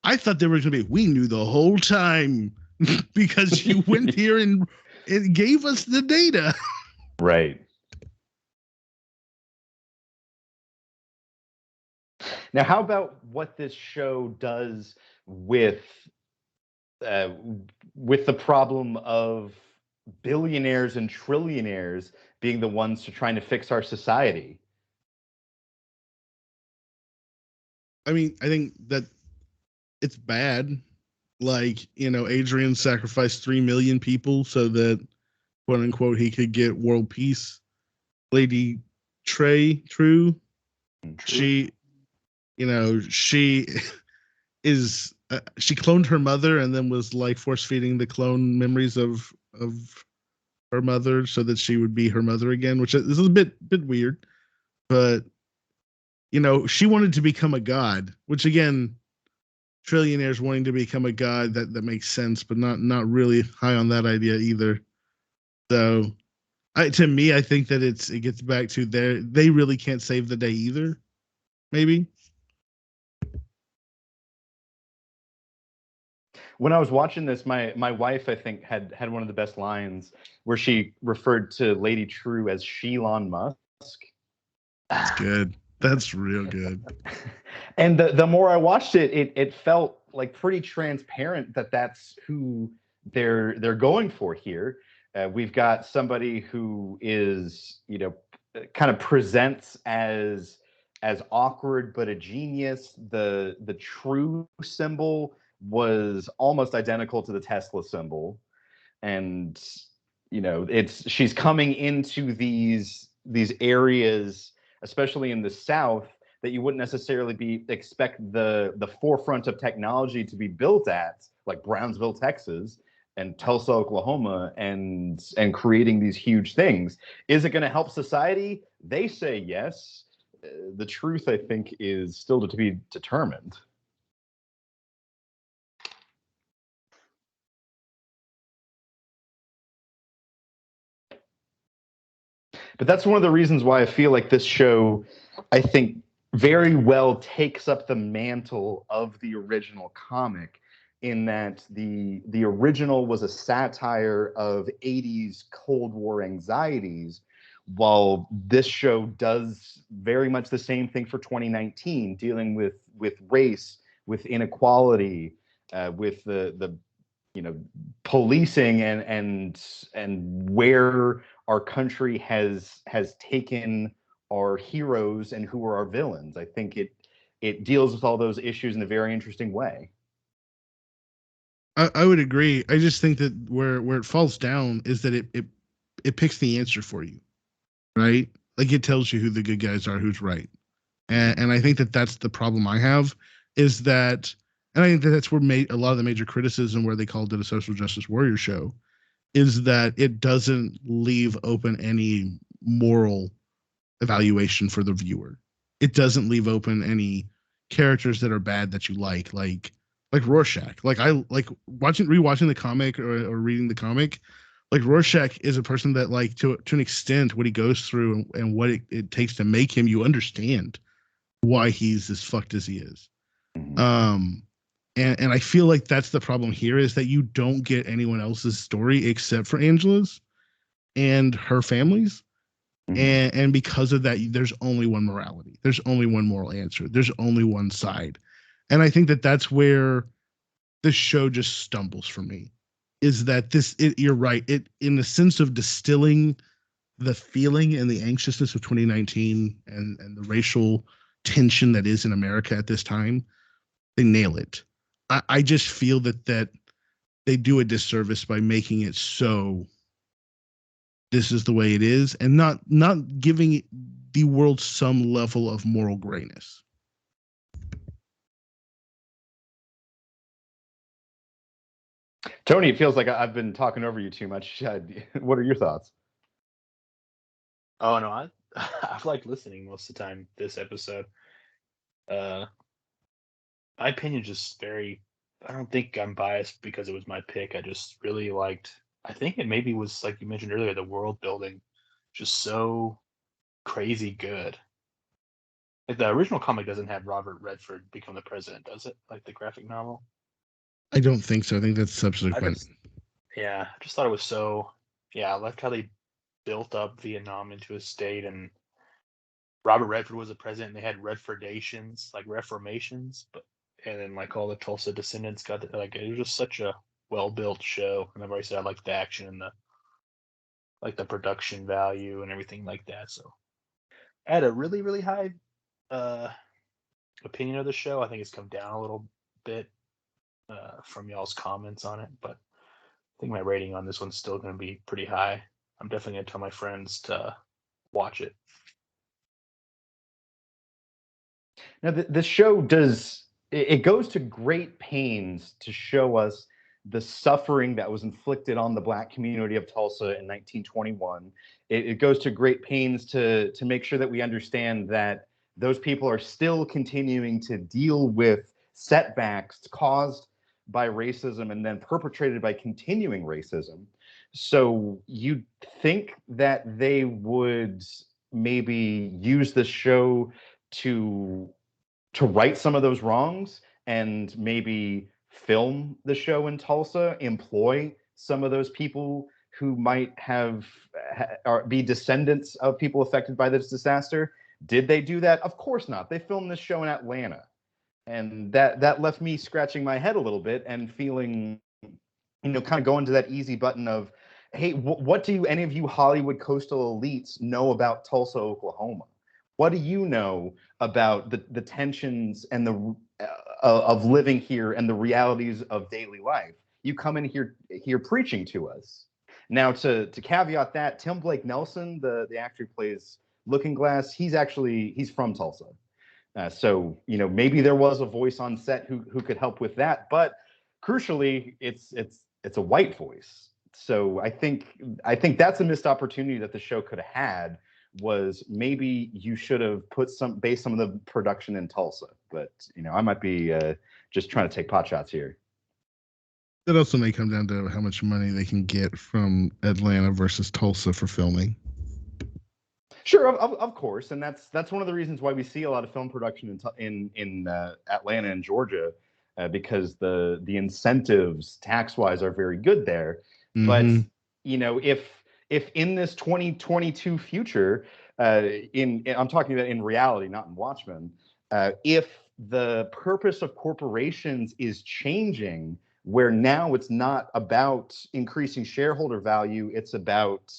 I thought there was gonna be. We knew the whole time because you went here and it gave us the data.
Right. Now, how about what this show does with the problem of billionaires and trillionaires being the ones to trying to fix our society?
I mean, I think that it's bad. Like, Adrian sacrificed 3 million people so that, quote unquote, he could get world peace. Lady True, she is she cloned her mother and then was like force feeding the clone memories of her mother so that she would be her mother again, which is a bit weird. But she wanted to become a god, which again, trillionaires wanting to become a god, that makes sense, but not really high on that idea either. So to me, I think that it gets back to they really can't save the day either. Maybe.
When I was watching this, my wife, I think, had one of the best lines where she referred to Lady True as Elon Musk.
That's good. That's real good.
And the more I watched it felt like pretty transparent that that's who they're going for here. We've got somebody who is, kind of presents as awkward but a genius. The true symbol was almost identical to the Tesla symbol, and she's coming into these areas, especially in the South, that you wouldn't necessarily expect the forefront of technology to be built at, like Brownsville, Texas, and Tulsa, Oklahoma, and creating these huge things. Is it going to help society? They say yes. The truth, I think, is still to be determined. But that's one of the reasons why I feel like this show, I think, very well takes up the mantle of the original comic, in that the original was a satire of 80s Cold War anxieties, while this show does very much the same thing for 2019, dealing with race, with inequality, with the policing and where our country has taken our heroes and who are our villains. I think it deals with all those issues in a very interesting way.
I would agree. I just think that where it falls down is that it picks the answer for you, right? Like, it tells you who the good guys are, who's right, and I think that that's the problem I have, is that, and I think that that's where a lot of the major criticism, where they called it a social justice warrior show, is that it doesn't leave open any moral evaluation for the viewer. It doesn't leave open any characters that are bad that you like Rorschach. Like, I like rewatching the comic or reading the comic. Like, Rorschach is a person that, like, to an extent, what he goes through and what it takes to make him, you understand why he's as fucked as he is. And I feel like that's the problem here, is that you don't get anyone else's story except for Angela's and her family's. And because of that, there's only one morality. There's only one moral answer. There's only one side. And I think that that's where this show just stumbles for me, is that you're right. It, in the sense of distilling the feeling and the anxiousness of 2019 and the racial tension that is in America at this time, they nail it. I just feel that they do a disservice by making it so this is the way it is, and not giving the world some level of moral grayness.
Tony, it feels like I've been talking over you too much. What are your thoughts?
Oh no, I've liked listening most of the time this episode. My opinion is just very. I don't think I'm biased because it was my pick. I just really liked. I think it maybe was like you mentioned earlier, the world building, just so crazy good. Like the original comic doesn't have Robert Redford become the president, does it? Like the graphic novel.
I don't think so. I think that's subsequent.
I just thought it was so. Yeah, I liked how they built up Vietnam into a state, and Robert Redford was the president. And they had Redfordations, like reformations, but and then like all the Tulsa descendants got like it was just such a well built show. And I've already said I like the action and the production value and everything like that. So I had a really really high opinion of the show. I think it's come down a little bit from y'all's comments on it, but I think my rating on this one's still going to be pretty high. I'm definitely going to tell my friends to watch it.
Now, the show it goes to great pains to show us the suffering that was inflicted on the Black community of Tulsa in 1921. It goes to great pains to make sure that we understand that those people are still continuing to deal with setbacks caused by racism and then perpetrated by continuing racism. So you think that they would maybe use the show to right some of those wrongs and maybe film the show in Tulsa, employ some of those people who might or be descendants of people affected by this disaster? Did they do that? Of course not. They filmed this show in Atlanta. And that left me scratching my head a little bit and feeling, kind of going to that easy button of, hey, what do any of you Hollywood coastal elites know about Tulsa, Oklahoma? What do you know about the tensions and the of living here and the realities of daily life? You come in here preaching to us. Now, to caveat that, Tim Blake Nelson, the actor who plays Looking Glass, he's from Tulsa. So maybe there was a voice on set who could help with that, but crucially, it's a white voice. So I think that's a missed opportunity that the show could have had. Was maybe you should have based some of the production in Tulsa, but I might be just trying to take pot shots here.
That also may come down to how much money they can get from Atlanta versus Tulsa for filming.
Sure, of course, and that's one of the reasons why we see a lot of film production in Atlanta and Georgia, because the incentives tax-wise are very good there. Mm-hmm. But if in this 2022 future, I'm talking about in reality, not in Watchmen, if the purpose of corporations is changing, where now it's not about increasing shareholder value, it's about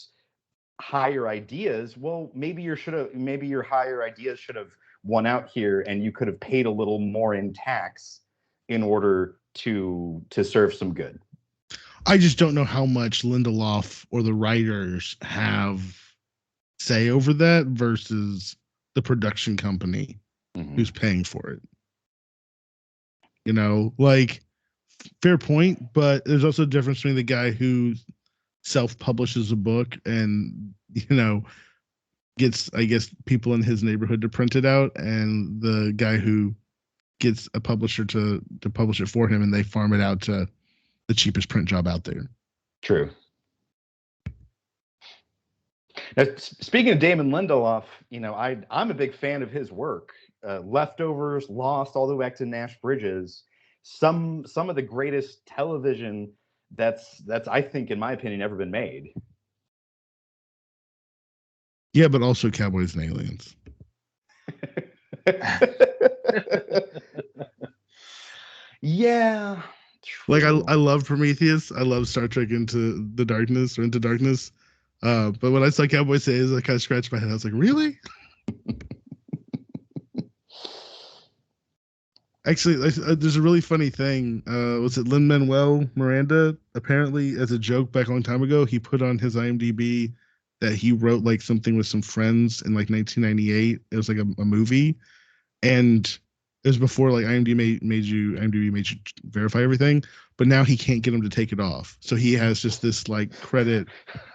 higher ideas. Well, maybe your higher ideas should have won out here, and you could have paid a little more in tax in order to serve some good.
I just don't know how much Lindelof or the writers have say over that versus the production company who's paying for it. Fair point, but there's also a difference between the guy who self-publishes a book and gets, I guess, people in his neighborhood to print it out, and the guy who gets a publisher to publish it for him, and they farm it out to the cheapest print job out there.
True. Now, speaking of Damon Lindelof, I'm a big fan of his work. Leftovers, Lost, all the way back to Nash Bridges. Some of the greatest television that's I think, in my opinion, ever been made.
Yeah, but also Cowboys and Aliens.
Yeah.
True. Like I love Prometheus. I love Star Trek Into Darkness. But when I saw Cowboys and Aliens, I kind of scratched my head. I was like, really? Actually, there's a really funny thing. Was it Lin-Manuel Miranda? Apparently, as a joke back a long time ago, he put on his IMDb that he wrote like something with some friends in like 1998. It was like a movie, and it was before like IMDb made you verify everything. But now he can't get him to take it off, so he has just this like credit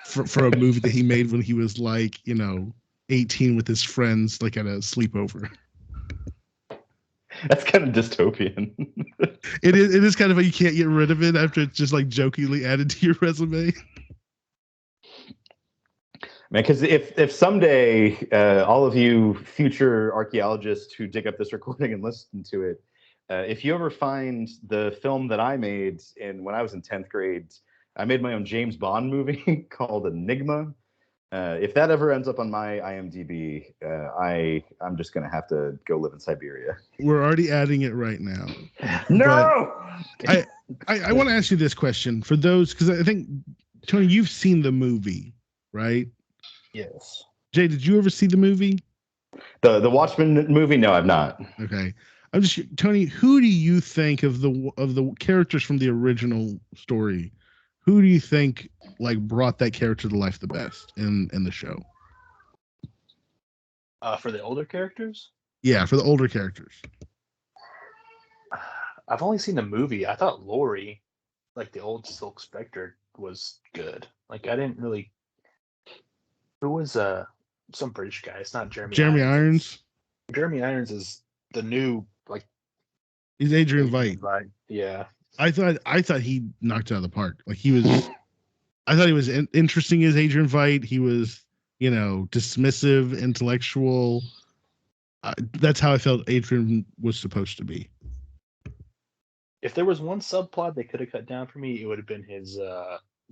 for a movie that he made when he was like 18 with his friends like at a sleepover.
That's kind of dystopian.
It is kind of like you can't get rid of it after it's just like jokingly added to your resume.
Man, because if someday all of you future archaeologists who dig up this recording and listen to it, if you ever find the film that I made when I was in 10th grade, I made my own James Bond movie called Enigma. If that ever ends up on my IMDb, I'm just gonna have to go live in Siberia.
We're already adding it right now.
No.
But I want to ask you this question for those, because I think Tony, you've seen the movie, right?
Yes.
Jay, did you ever see the movie?
The Watchmen movie? No, I've not.
Okay. I'm just Tony, who do you think of the characters from the original story? Who do you think like brought that character to life the best in the show?
For the older characters?
Yeah, for the older characters.
I've only seen the movie. I thought Laurie, like the old Silk Spectre, was good. Like I didn't really. Who was some British guy? It's not Jeremy
Irons.
Jeremy Irons is the new like.
He's Adrian Veidt.
Yeah.
I thought he knocked it out of the park. Like he was. I thought he was interesting as Adrian Veidt. He was, dismissive, intellectual. That's how I felt Adrian was supposed to be.
If there was one subplot they could have cut down for me, it would have been his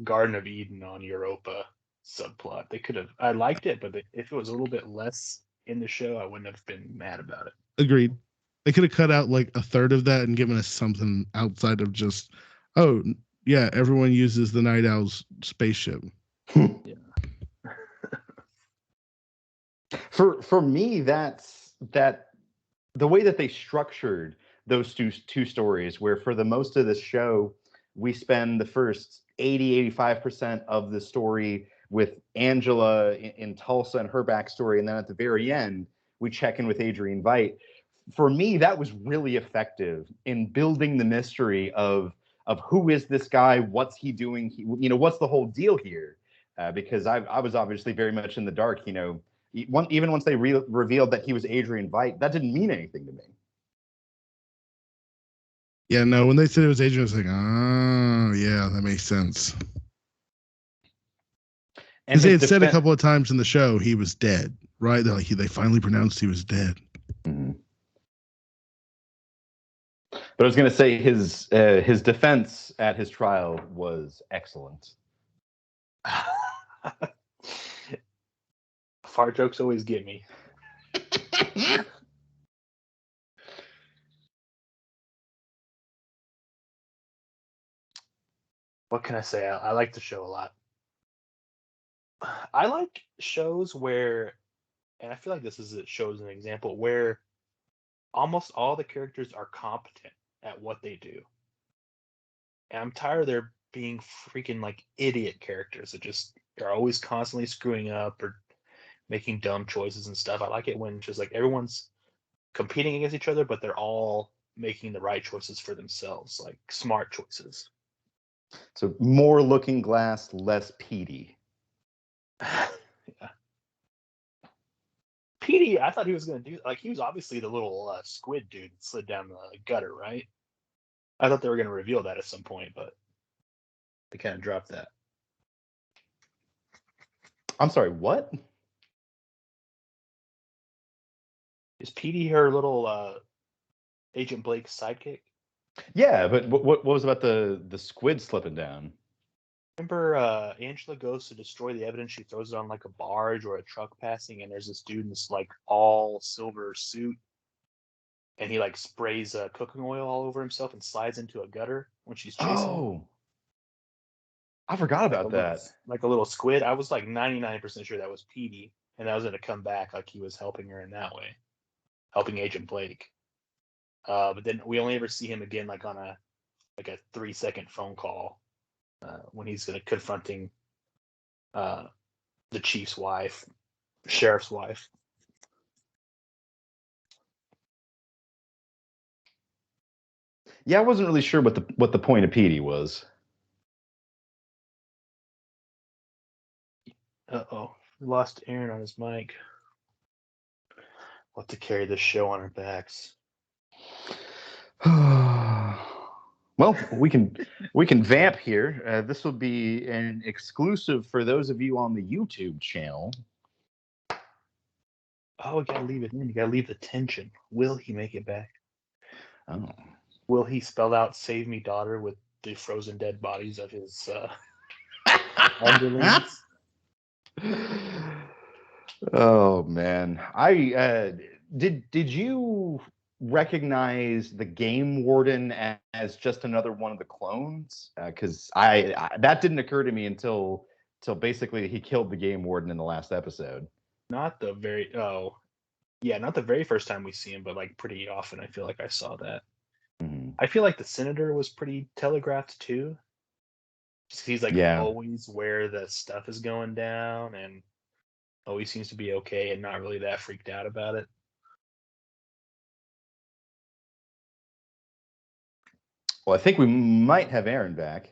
Garden of Eden on Europa subplot. They could have. I liked it, but if it was a little bit less in the show, I wouldn't have been mad about it.
Agreed. They could have cut out like a third of that and given us something outside of just, oh yeah, everyone uses the Night Owl's spaceship.
Yeah.
For me, that's the way that they structured those two stories, where for the most of the show, we spend the first 85% of the story with Angela in Tulsa and her backstory, and then at the very end, we check in with Adrian Veidt. For me, that was really effective in building the mystery of who is this guy, what's he doing, what's the whole deal here? Because I was obviously very much in the dark. Even once they revealed that he was Adrian Veidt, that didn't mean anything to me.
Yeah, no, when they said it was Adrian, I was like, oh, yeah, that makes sense. And they had said a couple of times in the show he was dead, right? They finally pronounced he was dead.
Mm-hmm. But I was going to say his defense at his trial was excellent.
Fart jokes always get me. What can I say? I like the show a lot. I like shows where, and I feel like shows an example where almost all the characters are competent at what they do. And I'm tired of there being freaking like idiot characters that just are always constantly screwing up or making dumb choices and stuff. I like it when just like everyone's competing against each other, but they're all making the right choices for themselves, like smart choices.
So more Looking Glass, less Petey.
Yeah. Petey, I thought he was going to do, like, he was obviously the little squid dude that slid down the gutter, right? I thought they were going to reveal that at some point, but they kind of dropped that.
I'm sorry, what?
Is Petey her little Agent Blake's sidekick?
Yeah, but what was about the squid slipping down?
Remember Angela goes to destroy the evidence. She throws it on like a barge or a truck passing, and there's this dude in this like all silver suit, and he like sprays cooking oil all over himself and slides into a gutter when she's chasing him.
Oh, I forgot about that.
Like a little squid. I was like 99% sure that was Petey, and that was going to come back like he was helping her in that way, helping Agent Blake. But then we only ever see him again like on a 3-second phone call when he's confronting the chief's wife, sheriff's wife.
Yeah, I wasn't really sure what the point of Petey was.
Uh-oh. We lost Aaron on his mic. We'll have to carry this show on our backs.
Well, we can vamp here. This will be an exclusive for those of you on the YouTube channel.
Oh, we gotta leave it in. You gotta leave the tension. Will he make it back?
Oh.
Will he spell out "Save Me, Daughter" with the frozen dead bodies of his underlings?
Oh man, I did you recognize the game warden as just another one of the clones? Because I that didn't occur to me until basically he killed the game warden in the last episode.
Not the very first time we see him, but like pretty often. I feel like I saw that.
Mm-hmm.
I feel like the senator was pretty telegraphed too. Just he's like always where the stuff is going down and always seems to be okay and not really that freaked out about it.
Well, I think we might have Aaron back.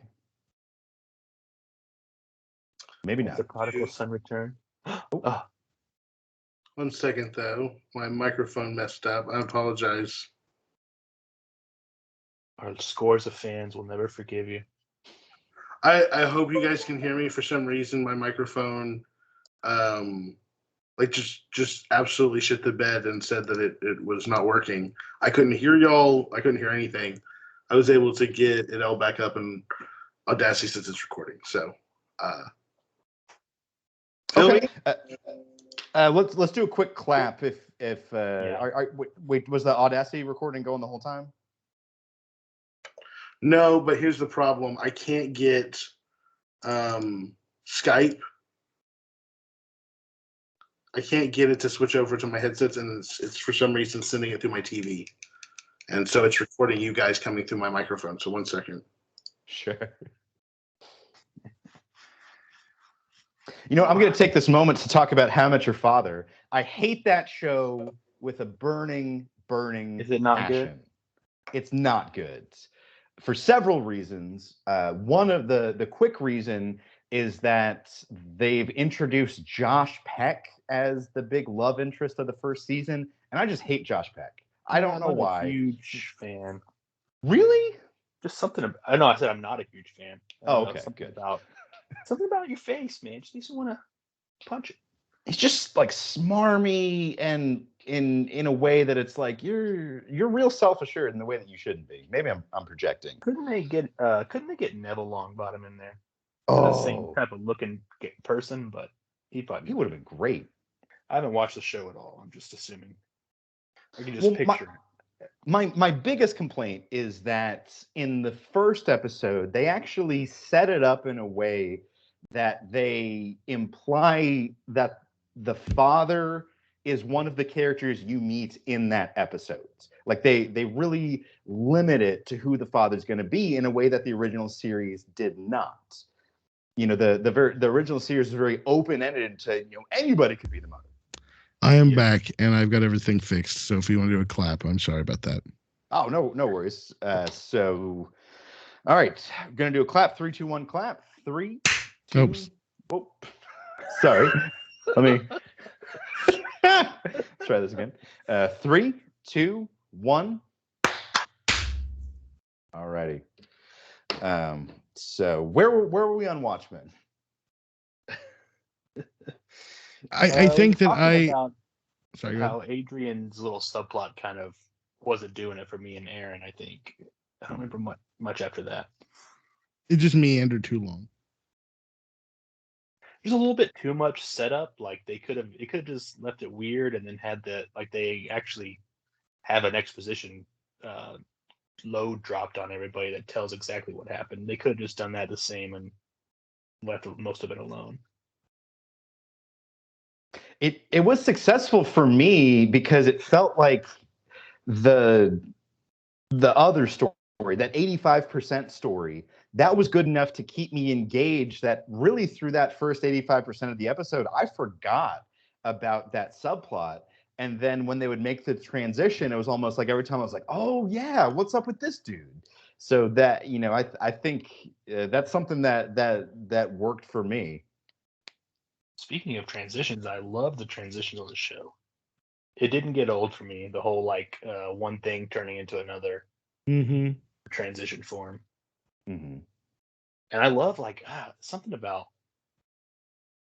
Maybe not.
The prodigal son return. Oh.
1 second, though. My microphone messed up. I apologize.
Our scores of fans will never forgive you.
I hope you guys can hear me. For some reason, my microphone just absolutely shit the bed and said that it was not working. I couldn't hear y'all. I couldn't hear anything. I was able to get it all back up in Audacity since it's recording. So,
okay. Let's do a quick clap. Wait, was the Audacity recording going the whole time?
No, but here's the problem. I can't get Skype. I can't get it to switch over to my headsets, and it's for some reason sending it through my TV. And so it's recording you guys coming through my microphone. So 1 second.
Sure. You know, I'm going to take this moment to talk about How I Met Your Father. I hate that show with a burning
Is it not
passion.
good?
It's not good for several reasons. One of the quick reason is that they've introduced Josh Peck as the big love interest of the first season, and I just hate Josh Peck. I don't know why.
I'm a huge fan.
Really?
Just something. I know I said I'm not a huge fan.
Oh, okay,
good. Something about your face, man. Just makes you want to punch it.
It's just like smarmy and in a way that it's like you're real self-assured in the way that you shouldn't be. Maybe I'm projecting.
Couldn't they get Neville Longbottom in there?
Oh,
the same type of looking person, but he
would have been great.
I haven't watched the show at all. I'm just assuming. I can just picture it.
My biggest complaint is that in the first episode, they actually set it up in a way that they imply that the father is one of the characters you meet in that episode. Like they really limit it to who the father's going to be in a way that the original series did not. You know, the original series is very open-ended to, anybody could be the mother.
I am back, and I've got everything fixed. So if you want to do a clap, I'm sorry about that.
Oh, no worries. All right, I'm going to do a clap. 3, 2, 1, clap. 3, 2.
Oops.
Oh, sorry. Let me try this again. 3, 2, 1. All righty. So where were we on Watchmen?
I think that
how Adrian's little subplot kind of wasn't doing it for me and Aaron. I think I don't remember much after that.
It just meandered too long.
There's a little bit too much setup. Like it could have just left it weird and then had they actually have an exposition load dropped on everybody that tells exactly what happened. They could have just done that the same and left most of it alone.
It was successful for me because it felt like the other story, that 85% story, that was good enough to keep me engaged, that really through that first 85% of the episode, I forgot about that subplot. And then when they would make the transition, it was almost like every time I was like, oh yeah, what's up with this dude? So that, I think that's something that worked for me.
Speaking of transitions, I love the transitions on the show. It didn't get old for me. The whole one thing turning into another
Mm-hmm.
transition form,
Mm-hmm.
and I love something about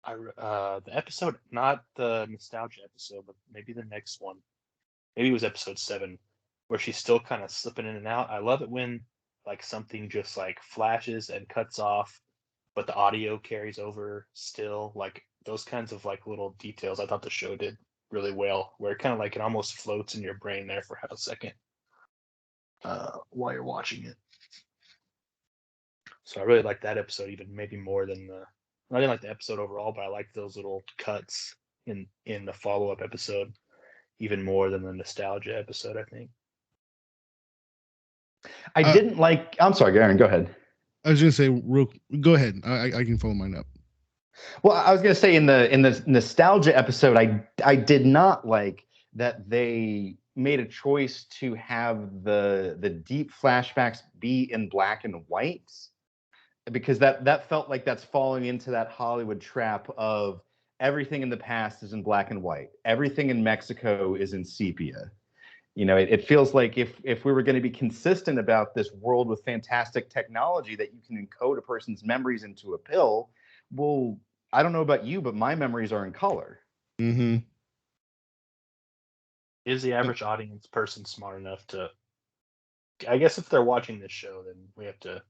the episode, not the nostalgia episode, but maybe the next one. Maybe it was episode 7, where she's still kind of slipping in and out. I love it when something just flashes and cuts off, but the audio carries over still. Like those kinds of little details. I thought the show did really well, where it kind of it almost floats in your brain there for half a second while you're watching it. So I really like that episode even maybe more than I didn't like the episode overall, but I liked those little cuts in the follow-up episode even more than the nostalgia episode, I think.
I didn't like. I'm sorry, Aaron. Go ahead.
I was gonna say, go ahead. I can follow mine up.
Well, I was gonna say in the nostalgia episode, I did not like that they made a choice to have the deep flashbacks be in black and white, because that felt like that's falling into that Hollywood trap of everything in the past is in black and white, everything in Mexico is in sepia. It feels like if we were going to be consistent about this world with fantastic technology that you can encode a person's memories into a pill, well, I don't know about you, but my memories are in color.
Mm-hmm.
Is the average audience person smart enough to? I guess if they're watching this show, then we have to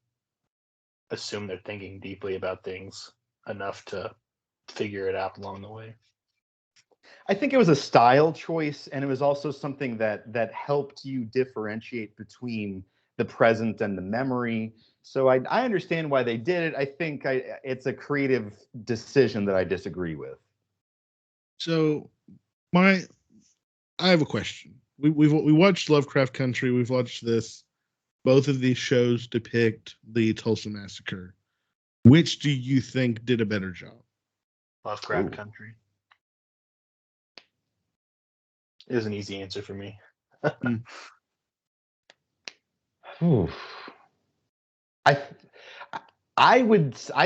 assume they're thinking deeply about things enough to figure it out along the way.
I think it was a style choice, and it was also something that helped you differentiate between the present and the memory. So I understand why they did it. I think it's a creative decision that I disagree with.
So I have a question. We watched Lovecraft Country. We've watched this. Both of these shows depict the Tulsa Massacre. Which do you think did a better job?
Lovecraft Country is an easy answer for me.
I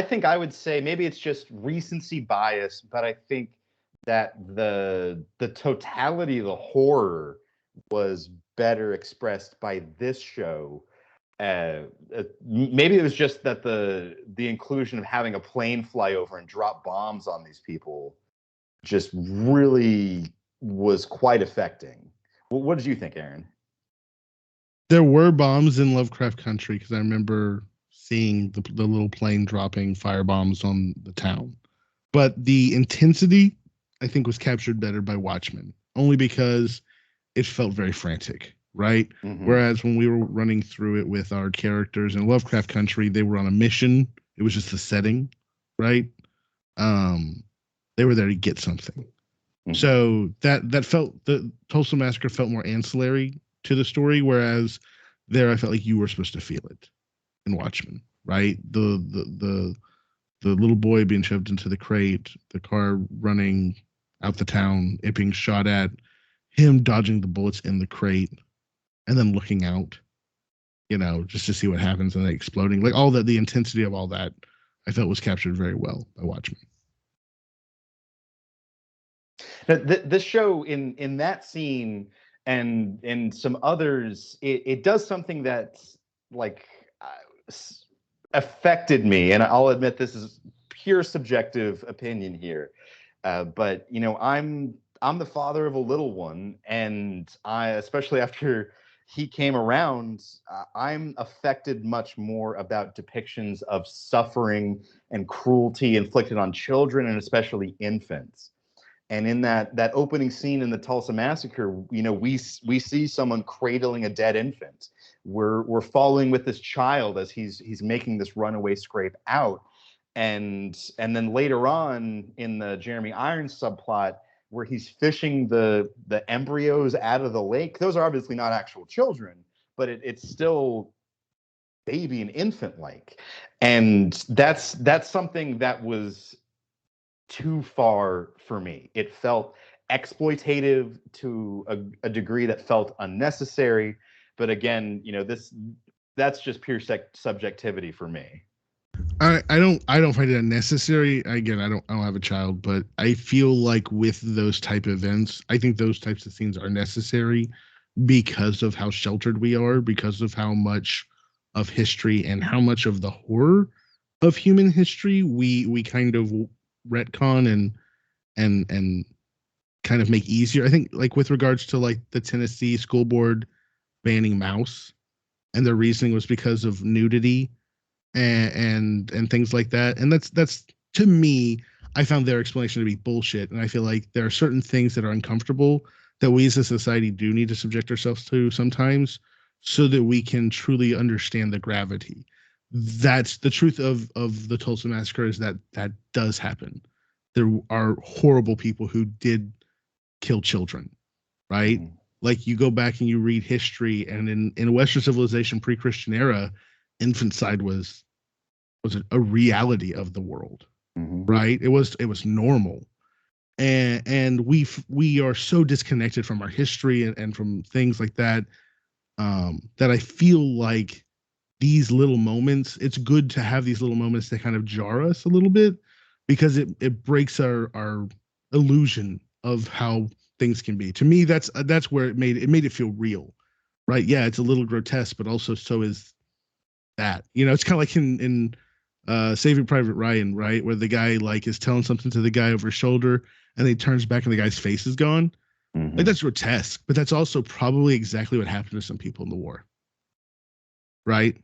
think I would say maybe it's just recency bias, but I think that the totality of the horror was better expressed by this show. Maybe it was just that the inclusion of having a plane fly over and drop bombs on these people just really was quite affecting. What did you think, Aaron?
There were bombs in Lovecraft Country because I remember seeing the little plane dropping fire bombs on the town. But the intensity, I think, was captured better by Watchmen, only because it felt very frantic, right? Mm-hmm. Whereas when we were running through it with our characters in Lovecraft Country, they were on a mission. It was just the setting, right? They were there to get something. Mm-hmm. So that felt, the Tulsa Massacre felt more ancillary to the story, whereas there I felt like you were supposed to feel it in Watchmen, right? The little boy being shoved into the crate, the car running out the town, it being shot at, him dodging the bullets in the crate, and then looking out, just to see what happens, and then exploding. Like all that, the intensity of all that, I felt was captured very well by Watchmen.
This show, in that scene and in some others, it does something that affected me, and I'll admit this is pure subjective opinion here, but I'm the father of a little one, and especially after he came around, I'm affected much more about depictions of suffering and cruelty inflicted on children, and especially infants. And in that opening scene in the Tulsa Massacre, we see someone cradling a dead infant. We're following with this child as he's making this runaway scrape out, and then later on in the Jeremy Irons subplot, where he's fishing the embryos out of the lake. Those are obviously not actual children, but it's still baby and infant like, and that's something that was too far for me. It felt exploitative to a degree that felt unnecessary. But again, that's just pure subjectivity for me.
I don't find it unnecessary. Again, I don't have a child, but I feel like with those type of events, I think those types of scenes are necessary because of how sheltered we are, because of how much of history and how much of the horror of human history we kind of retcon and kind of make easier. I think like with regards to like the Tennessee school board banning mouse, and their reasoning was because of nudity and things like that. And that's to me, I found their explanation to be bullshit. And I feel like there are certain things that are uncomfortable that we as a society do need to subject ourselves to sometimes so that we can truly understand the gravity. That's the truth of the Tulsa massacre, is that that does happen. There are horrible people who did kill children, right?
Mm-hmm.
Like you go back and you read history, and in Western civilization pre-Christian era, infanticide was a reality of the world,
Mm-hmm.
right? It was normal, and we are so disconnected from our history and from things like that, that I feel like these little moments, it's good to have these little moments that kind of jar us a little bit, because it breaks our illusion of how things can be. To me, that's where it made it feel real, right? Yeah, it's a little grotesque, but also so is that. It's kind of like in Saving Private Ryan, right, where the guy like is telling something to the guy over his shoulder, and then he turns back and the guy's face is gone.
Mm-hmm.
Like that's grotesque, but that's also probably exactly what happened to some people in the war, right?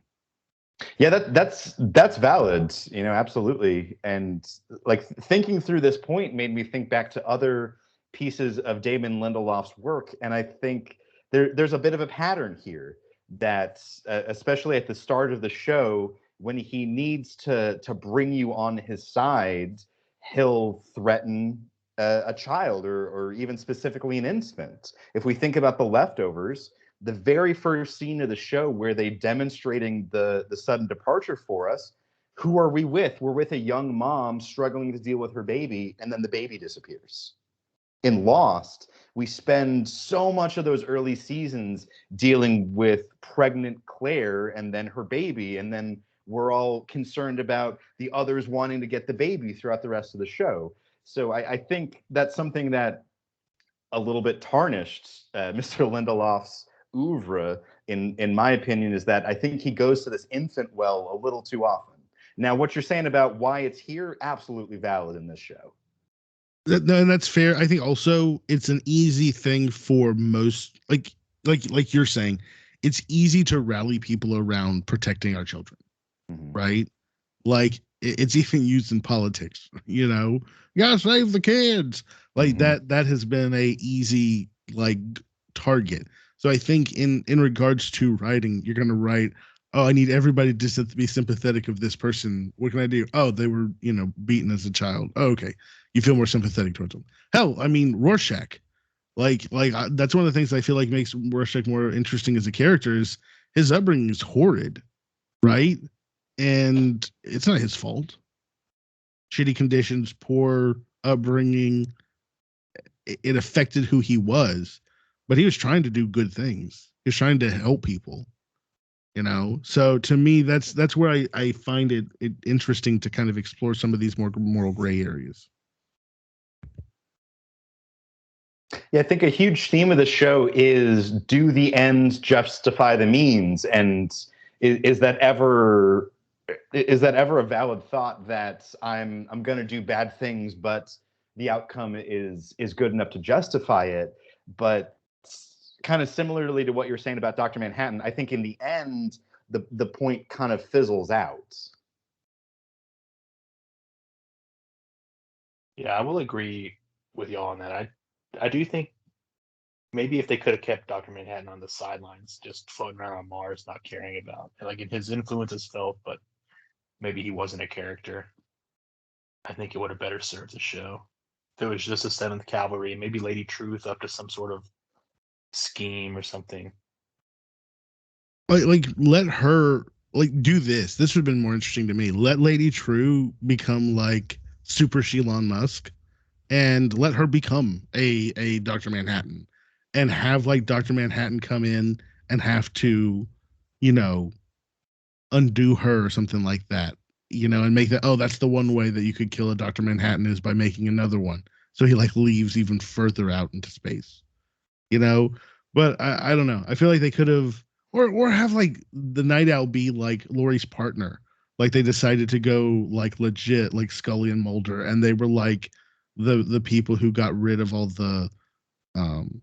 Yeah, that's valid, absolutely. And like thinking through this point made me think back to other pieces of Damon Lindelof's work, and I think there's a bit of a pattern here that, especially at the start of the show, when he needs to bring you on his side, he'll threaten a child or even specifically an infant. If we think about The Leftovers, the very first scene of the show where they demonstrating the sudden departure for us, who are we with? We're with a young mom struggling to deal with her baby, and then the baby disappears. In Lost, we spend so much of those early seasons dealing with pregnant Claire and then her baby, and then we're all concerned about the others wanting to get the baby throughout the rest of the show. So I think that's something that a little bit tarnished Mr. Lindelof's oeuvre, in my opinion, is that I think he goes to this infant well a little too often. Now, what you're saying about why it's here, absolutely valid in this show.
No, and that's fair. I think also it's an easy thing for most, like you're saying, it's easy to rally people around protecting our children,
Mm-hmm.
right? Like it's even used in politics. You gotta save the kids. Like
Mm-hmm.
that has been a easy like target. So I think in regards to writing, you're gonna write, oh, I need everybody just to be sympathetic of this person. What can I do? Oh, they were beaten as a child. Oh, okay, you feel more sympathetic towards them. Hell, I mean Rorschach. That's one of the things I feel like makes Rorschach more interesting as a character is his upbringing is horrid, right? And it's not his fault. Shitty conditions, poor upbringing, it affected who he was, but he was trying to do good things. He was trying to help people. So to me, that's where I find it interesting to kind of explore some of these more moral gray areas.
Yeah, I think a huge theme of the show is, do the ends justify the means? And is that ever a valid thought, that I'm going to do bad things, but the outcome is good enough to justify it? But kind of similarly to what you're saying about Dr. Manhattan, I think in the end, the point kind of fizzles out.
Yeah, I will agree with y'all on that. I do think maybe if they could have kept Dr. Manhattan on the sidelines, just floating around on Mars, not caring about, like, his influence is felt, but maybe he wasn't a character. I think it would have better served the show. If it was just a Seventh Cavalry, maybe Lady Truth up to some sort of scheme or something.
Like let her like do this. This would have been more interesting to me. Let Lady True become like Super Elon Musk, and let her become a Doctor Manhattan, and have like Doctor Manhattan come in and have to, you know, undo her or something like that. And make that, oh, that's the one way that you could kill a Doctor Manhattan is by making another one. So he like leaves even further out into space. You know, but I don't know. I feel like they could have, or have like the Night Owl be like Laurie's partner. Like they decided to go like legit, like Scully and Mulder, and they were like the people who got rid of all the um,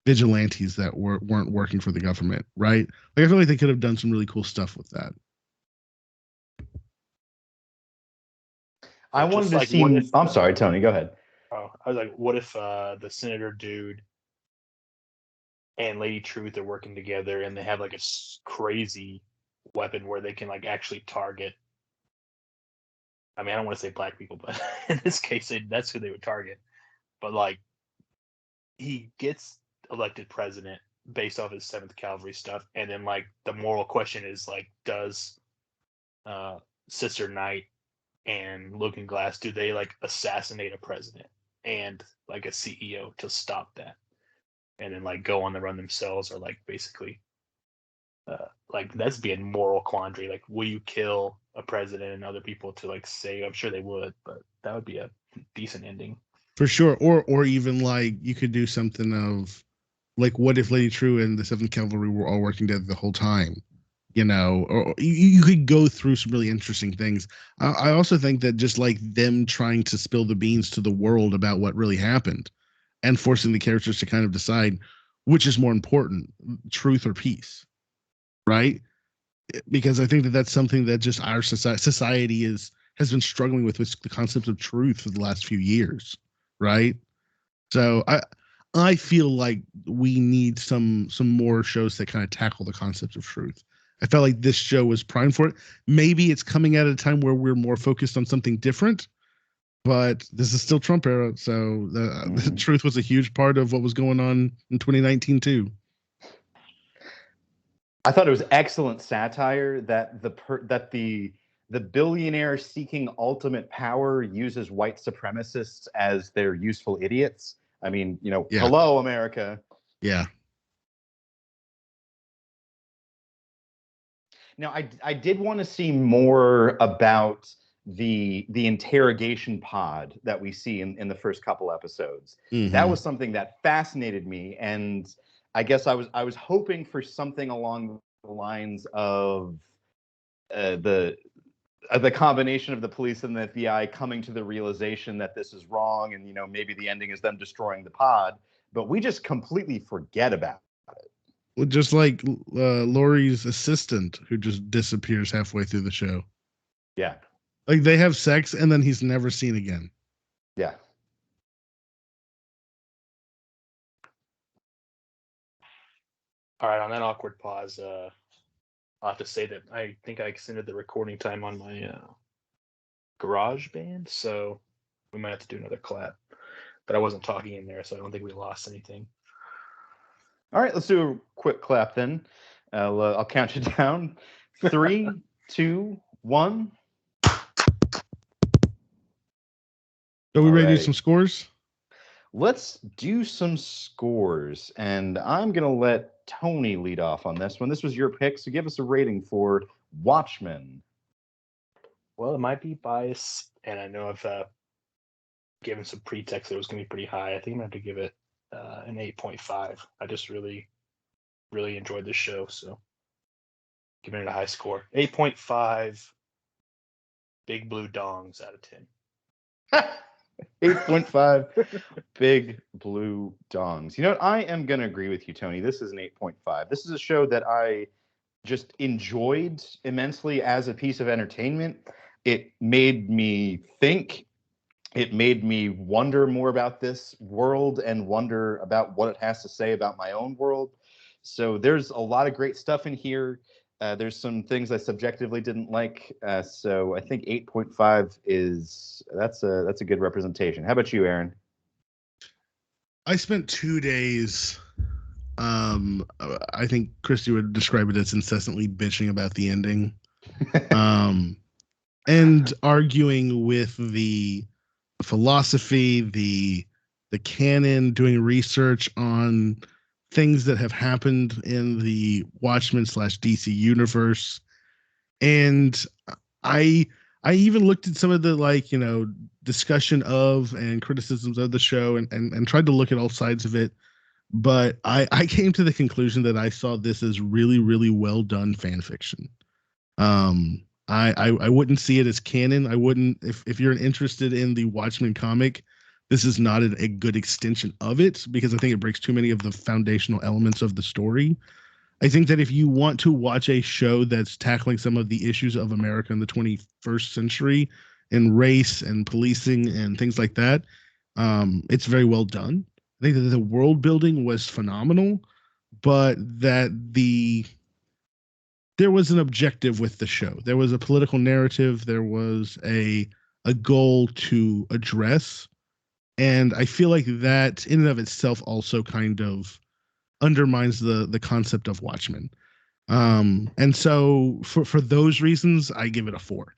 vigilantes that weren't working for the government, right? Like I feel like they could have done some really cool stuff with that.
I
Or
wanted
just
to
like, what
see.
if?
I'm sorry, Tony. Go ahead.
Oh, I was like, what if the senator dude and Lady Truth are working together, and they have like a crazy weapon where they can like actually target. I mean, I don't want to say black people, but in this case, that's who they would target. But like, he gets elected president based off his Seventh Cavalry stuff, and then like the moral question is like, does uh, Sister Knight and Looking Glass, do they like assassinate a president and like a CEO to stop that, and then like go on the run themselves, or like basically like that's being moral quandary. Like, will you kill a president and other people to like say? I'm sure they would, but that would be a decent ending.
For sure. Or even like you could do something of like, what if Lady True and the Seventh Cavalry were all working together the whole time? Or you could go through some really interesting things. I also think that just like them trying to spill the beans to the world about what really happened, and forcing the characters to kind of decide which is more important, truth or peace, right? Because I think that that's something that just our society has been struggling with the concept of truth for the last few years, right? So I feel like we need some more shows that kind of tackle the concept of truth. I felt like this show was primed for it. Maybe it's coming at a time where we're more focused on something different, but this is still Trump era, so the truth was a huge part of what was going on in 2019 too.
I thought it was excellent satire that the billionaire seeking ultimate power uses white supremacists as their useful idiots. I mean,
Yeah.
Hello, America.
Yeah.
Now, I did want to see more about the interrogation pod that we see in the first couple episodes.
Mm-hmm.
That was something that fascinated me, and I guess I was hoping for something along the lines of the combination of the police and the FBI coming to the realization that this is wrong, and maybe the ending is them destroying the pod. But we just completely forget about it.
Well, just like Laurie's assistant, who just disappears halfway through the show.
Yeah.
Like they have sex and then he's never seen again.
Yeah.
All right, on that awkward pause, I'll have to say that I think I extended the recording time on my garage band, so we might have to do another clap. But I wasn't talking in there, so I don't think we lost anything.
All right, let's do a quick clap then. I'll count you down. 3, 2, 1.
Are we ready to do some scores?
Let's do some scores, and I'm gonna let Tony lead off on this one. This was your pick, so give us a rating for Watchmen.
Well, it might be biased, and I know I've given some pretext that it was going to be pretty high. I think I'm going to have to give it an 8.5. I just really, really enjoyed this show, so giving it a high score. 8.5 big blue dongs out of 10.
8.5 big blue dongs. You know what? I am going to agree with you, Tony. This is an 8.5. This is a show that I just enjoyed immensely as a piece of entertainment. It made me think. It made me wonder more about this world and wonder about what it has to say about my own world. So there's a lot of great stuff in here. There's some things I subjectively didn't like. So I think 8.5 that's a good representation. How about you, Aaron?
I spent 2 days I think Christy would describe it as incessantly bitching about the ending. And arguing with the philosophy, the canon, doing research on things that have happened in the Watchmen / DC universe. And I I even looked at some of the discussion of and criticisms of the show and tried to look at all sides of it. But I came to the conclusion that I saw this as really, really well done fan fiction. I wouldn't see it as canon. I wouldn't if you're interested in the Watchmen comic, this is not a good extension of it because I think it breaks too many of the foundational elements of the story. I think that if you want to watch a show that's tackling some of the issues of America in the 21st century and race and policing and things like that, it's very well done. I think that the world building was phenomenal, but that there was an objective with the show. There was a political narrative. There was a goal to address, and I feel like that in and of itself also kind of undermines the concept of Watchmen. And so for those reasons, I give it a 4.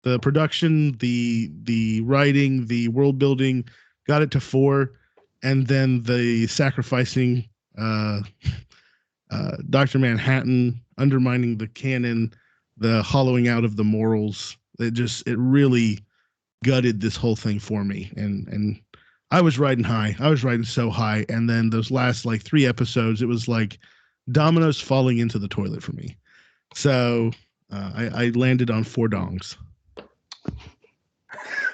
The production, the writing, the world building got it to 4, and then the sacrificing Dr. Manhattan, undermining the canon, the hollowing out of the morals. It really gutted this whole thing for me. And I was riding high. I was riding so high. And then those last 3 episodes, it was like dominoes falling into the toilet for me. So I landed on 4 dongs.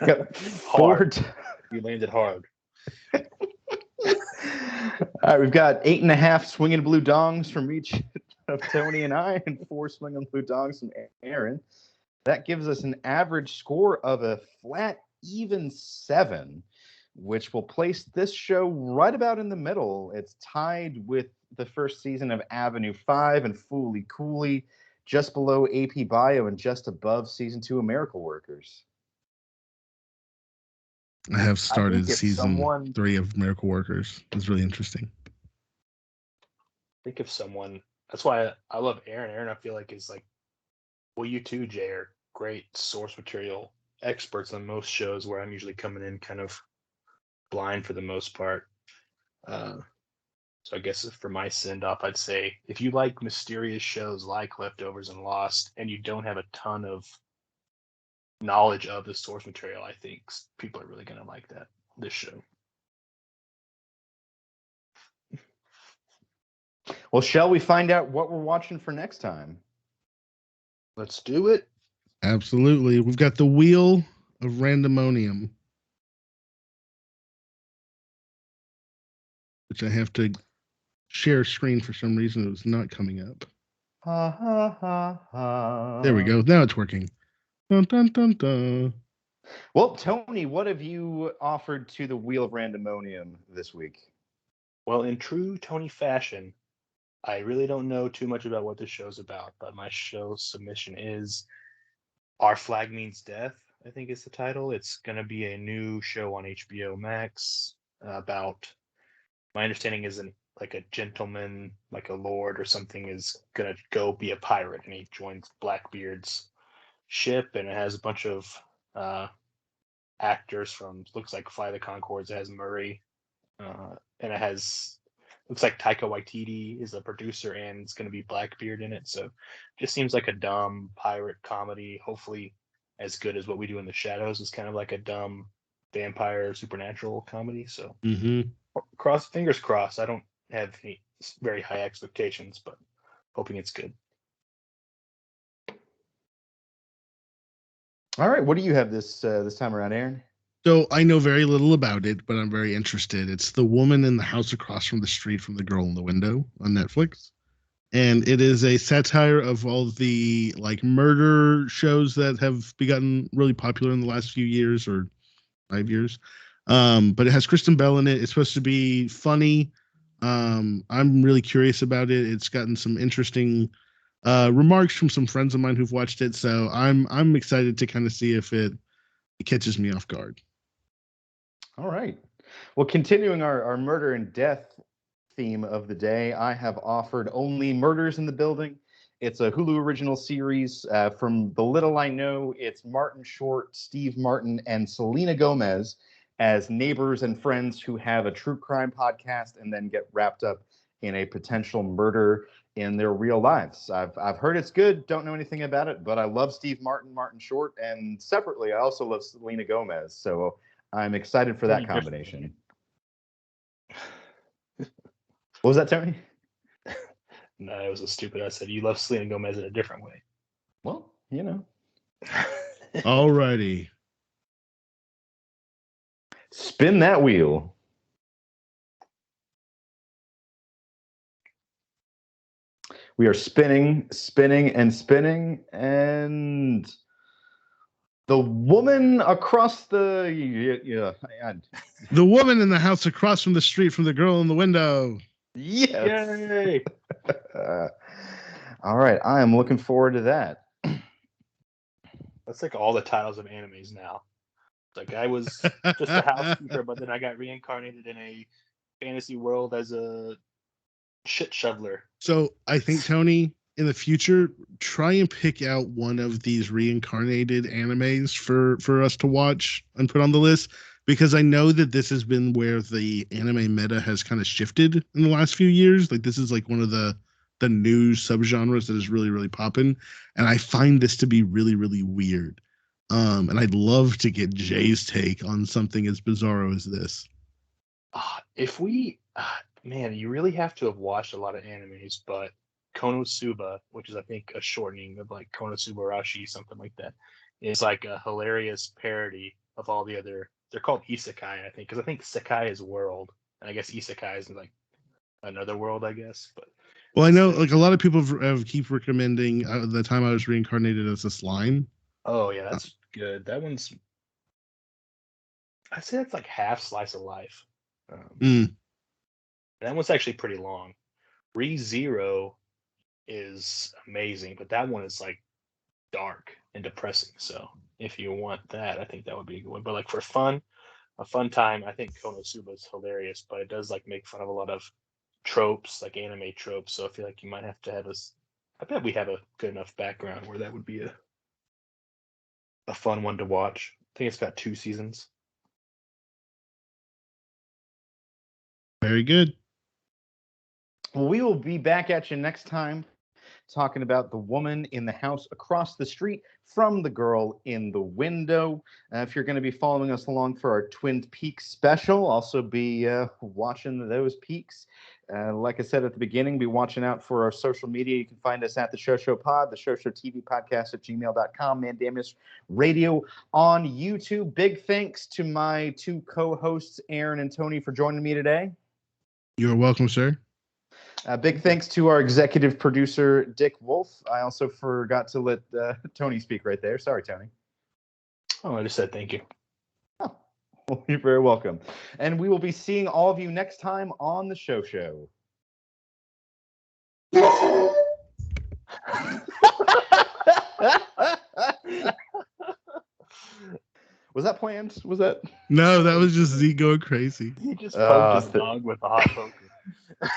Yep.
Hard. You landed hard.
All right, we've got 8.5 swinging blue dongs from each of Tony and I, and 4 swinging blue dongs from Aaron. That gives us an average score of a flat even 7, which will place this show right about in the middle. It's tied with the first season of Avenue 5 and Fooly Cooley, just below AP Bio and just above season 2 of Miracle Workers.
I have started season 3 of Miracle Workers. It's really interesting.
Think of someone. That's why I love Aaron. Aaron, I feel like, is like, well, you too, Jay, are great source material experts on most shows where I'm usually coming in kind of blind for the most part. So I guess for my send-off, I'd say if you like mysterious shows like Leftovers and Lost, and you don't have a ton of knowledge of the source material, I think people are really going to like this show.
Well, shall we find out what we're watching for next time?
Let's do it.
Absolutely. We've got the Wheel of Randomonium, which I have to share screen for some reason. It was not coming up.
Ha ha ha ha.
There we go. Now it's working. Dun, dun, dun, dun.
Well, Tony, what have you offered to the Wheel of Randomonium this week?
Well, in true Tony fashion, I really don't know too much about what this show's about, but my show submission is Our Flag Means Death, I think is the title. It's going to be a new show on HBO Max about, my understanding is like a gentleman, like a lord or something, is going to go be a pirate, and he joins Blackbeard's ship, and it has a bunch of actors from, looks like Fly the Conchords. It has Murray, and it has, looks like Taika Waititi is the producer, and it's going to be Blackbeard in it. So just seems like a dumb pirate comedy, hopefully as good as What We Do in the Shadows. Is kind of like a dumb vampire supernatural comedy. So fingers crossed. I don't have any very high expectations, but hoping it's good.
All right, what do you have this time around, Aaron?
So I know very little about it, but I'm very interested. It's The Woman in the House Across from the Street from the Girl in the Window on Netflix. And it is a satire of all the murder shows that have begotten really popular in the last few years or 5 years. But it has Kristen Bell in it. It's supposed to be funny. I'm really curious about it. It's gotten some interesting remarks from some friends of mine who've watched it. So I'm excited to kind of see if it catches me off guard.
All right. Well, continuing our murder and death theme of the day, I have offered Only Murders in the Building. It's a Hulu original series. From the little I know, it's Martin Short, Steve Martin, and Selena Gomez as neighbors and friends who have a true crime podcast and then get wrapped up in a potential murder in their real lives. I've heard it's good, don't know anything about it, but I love Steve Martin, Martin Short, and separately, I also love Selena Gomez. So I'm excited for that combination. What was that, Tony?
No, it was a stupid. I said you love Selena Gomez in a different way.
Well, you know.
Alrighty.
Spin that wheel. We are spinning, and the woman across the
the woman in the house across from the street from the girl in the window.
Yes.
Yay.
All right, I am looking forward to that.
That's like all the titles of animes now. Like I was just a housekeeper, but then I got reincarnated in a fantasy world as a shit shoveler.
So I think, Tony, in the future, try and pick out one of these reincarnated animes for us to watch and put on the list, because I know that this has been where the anime meta has kind of shifted in the last few years. Like this is like one of the new subgenres that is really, really popping. And I find this to be really, really weird. And I'd love to get Jay's take on something as bizarro as this.
If we, man, you really have to have watched a lot of animes, but Konosuba, which is I think a shortening of like Konosuba Rashi, something like that, is like a hilarious parody of all the other. They're called isekai, I think, because I think sekai is world, and I guess isekai is like another world, I guess. But
well, I know like a lot of people have keep recommending the time I was reincarnated as a slime.
Oh yeah, that's good. That one's, I'd say that's like half slice of life. That one's actually pretty long. ReZero is amazing, but that one is like dark and depressing. So if you want that, I think that would be a good one. But like for fun, a fun time, I think Konosuba is hilarious, but it does like make fun of a lot of tropes, like anime tropes. So I feel like you might have to have us. I bet we have a good enough background where that would be a fun one to watch. I think it's got 2 seasons.
Very good.
Well, we will be back at you next time talking about the woman in the house across the street from the girl in the window. If you're going to be following us along for our Twin Peaks special, also be watching those peaks. Like I said at the beginning, be watching out for our social media. You can find us at the Show Pod, the Show TV podcast at gmail.com, Mandamus Radio on YouTube. Big thanks to my 2 co-hosts, Aaron and Tony, for joining me today.
You're welcome, sir.
Big thanks to our executive producer, Dick Wolf. I also forgot to let Tony speak right there. Sorry, Tony.
Oh, I just said thank you.
Oh, well, you're very welcome. And we will be seeing all of you next time on the Show. Was that planned? Was that?
No, that was just Z going crazy.
He just poked his dog with a hot poker.